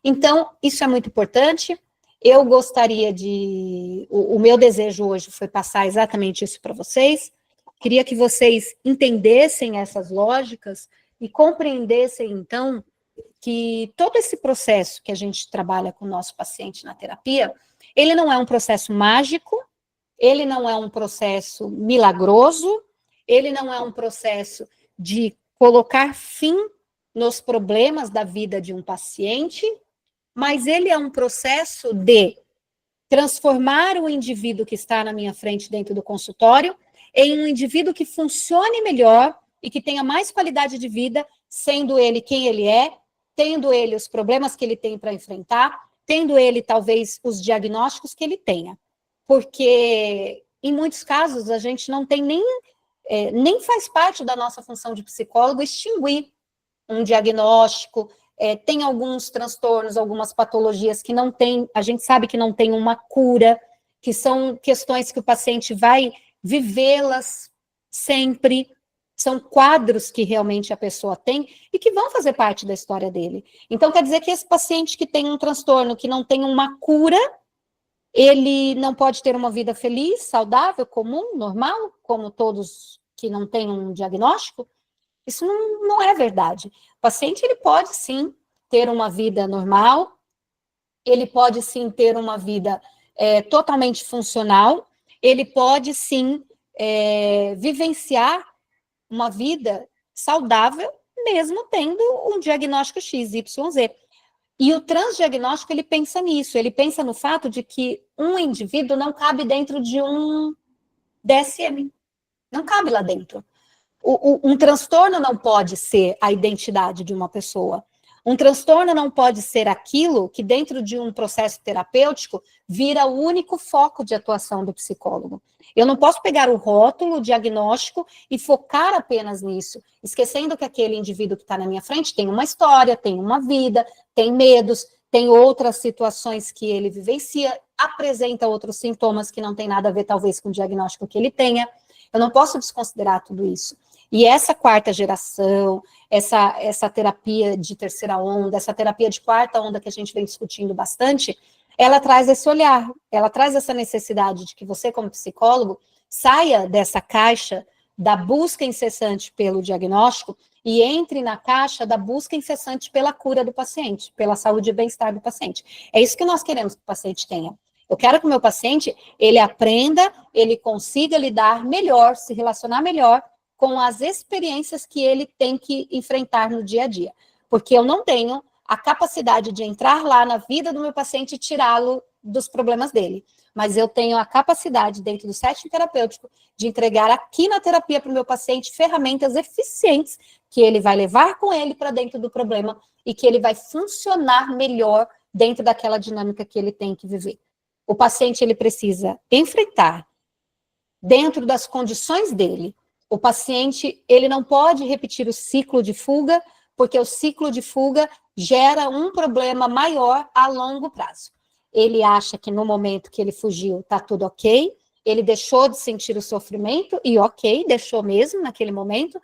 Então, isso é muito importante. Eu gostaria de... O meu desejo hoje foi passar exatamente isso para vocês. Queria que vocês entendessem essas lógicas e compreendessem, então, que todo esse processo que a gente trabalha com o nosso paciente na terapia, ele não é um processo mágico, ele não é um processo milagroso, ele não é um processo de colocar fim nos problemas da vida de um paciente, mas ele é um processo de transformar o indivíduo que está na minha frente dentro do consultório em um indivíduo que funcione melhor e que tenha mais qualidade de vida, sendo ele quem ele é, tendo ele os problemas que ele tem para enfrentar, tendo ele, talvez, os diagnósticos que ele tenha. Porque, em muitos casos, a gente não tem nem faz parte da nossa função de psicólogo extinguir um diagnóstico. Tem alguns transtornos, algumas patologias que não tem, a gente sabe que não tem uma cura, que são questões que o paciente vai vivê-las sempre, são quadros que realmente a pessoa tem e que vão fazer parte da história dele. Então, quer dizer que esse paciente que tem um transtorno, que não tem uma cura, Ele não pode ter uma vida feliz, saudável, comum, normal, como todos que não têm um diagnóstico? Isso não é verdade. O paciente, ele pode sim ter uma vida normal, ele pode sim ter uma vida totalmente funcional, ele pode sim vivenciar uma vida saudável, mesmo tendo um diagnóstico X, Y, Z. E o transdiagnóstico, ele pensa nisso, ele pensa no fato de que um indivíduo não cabe dentro de um DSM, não cabe lá dentro. Um transtorno não pode ser a identidade de uma pessoa. Um transtorno não pode ser aquilo que, dentro de um processo terapêutico, vira o único foco de atuação do psicólogo. Eu não posso pegar o rótulo, o diagnóstico e focar apenas nisso, esquecendo que aquele indivíduo que está na minha frente tem uma história, tem uma vida, tem medos, tem outras situações que ele vivencia, apresenta outros sintomas que não tem nada a ver, talvez, com o diagnóstico que ele tenha. Eu não posso desconsiderar tudo isso. E essa quarta geração, essa terapia de terceira onda, essa terapia de quarta onda que a gente vem discutindo bastante, ela traz esse olhar, ela traz essa necessidade de que você, como psicólogo, saia dessa caixa da busca incessante pelo diagnóstico e entre na caixa da busca incessante pela cura do paciente, pela saúde e bem-estar do paciente. É isso que nós queremos que o paciente tenha. Eu quero que o meu paciente, ele aprenda, ele consiga lidar melhor, se relacionar melhor com as experiências que ele tem que enfrentar no dia a dia. Porque eu não tenho a capacidade de entrar lá na vida do meu paciente e tirá-lo dos problemas dele. Mas eu tenho a capacidade, dentro do setting terapêutico, de entregar aqui na terapia para o meu paciente ferramentas eficientes que ele vai levar com ele para dentro do problema e que ele vai funcionar melhor dentro daquela dinâmica que ele tem que viver. O paciente, ele precisa enfrentar, dentro das condições dele. O paciente, ele não pode repetir o ciclo de fuga, porque o ciclo de fuga gera um problema maior a longo prazo. Ele acha que no momento que ele fugiu está tudo ok, ele deixou de sentir o sofrimento, e ok, deixou mesmo naquele momento.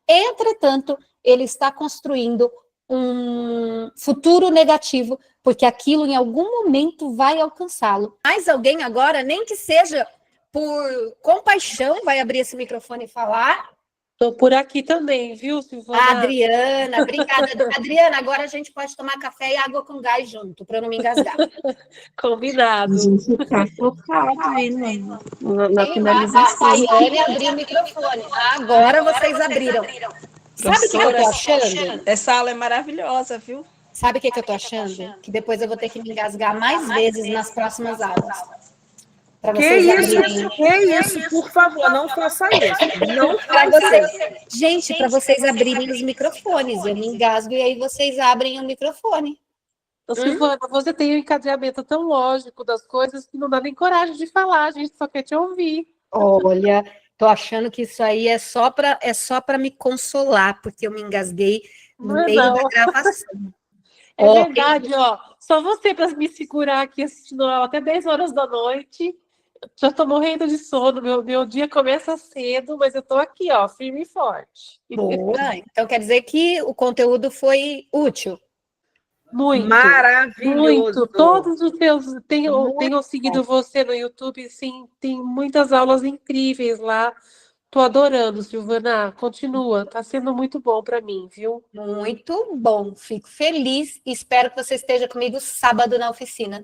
Entretanto, ele está construindo um futuro negativo, porque aquilo em algum momento vai alcançá-lo. Mais alguém agora, nem que seja por compaixão, vai abrir esse microfone e falar? Estou por aqui também, viu, Silvana? Adriana, obrigada. Adriana, agora a gente pode tomar café e água com gás junto, para eu não me engasgar. Combinado. A gente tá focado aí, né? Na finalização. A Raiane abriu o microfone. Agora vocês abriram. Sabe o que eu tô achando? Essa aula é maravilhosa, viu? Sabe o que eu tô achando? Que depois eu vou ter que me engasgar mais vezes nas próximas aulas. Para vocês abrirem. Que isso, por favor, não faça isso. Não Para faça vocês. isso. Gente, para vocês abrirem os microfones. Eu me engasgo e aí vocês abrem o microfone. Ô, Silvana, você tem um encadeamento tão lógico das coisas que não dá nem coragem de falar, a gente só quer te ouvir. Olha, tô achando que isso aí é só para me consolar, porque eu me engasguei no meio da gravação. É verdade, ó. Só você para me segurar aqui assistindo aula até 10 horas da noite. Já tô morrendo de sono, meu dia começa cedo, mas eu tô aqui, ó, firme e forte. Boa, então quer dizer que o conteúdo foi útil. Muito. Maravilhoso. Muito. Todos os teus tenho seguido você no YouTube, sim, tem muitas aulas incríveis lá. Tô adorando, Silvana. Continua, tá sendo muito bom para mim, viu? Muito bom, fico feliz e espero que você esteja comigo sábado na oficina.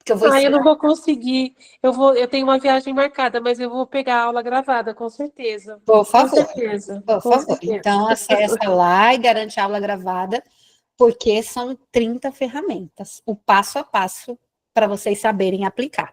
Que eu vou eu não vou conseguir. Eu tenho uma viagem marcada, mas eu vou pegar a aula gravada, com certeza. Por favor. Com certeza. Por favor. Então, acessa lá e garante a aula gravada, porque são 30 ferramentas, o passo a passo para vocês saberem aplicar.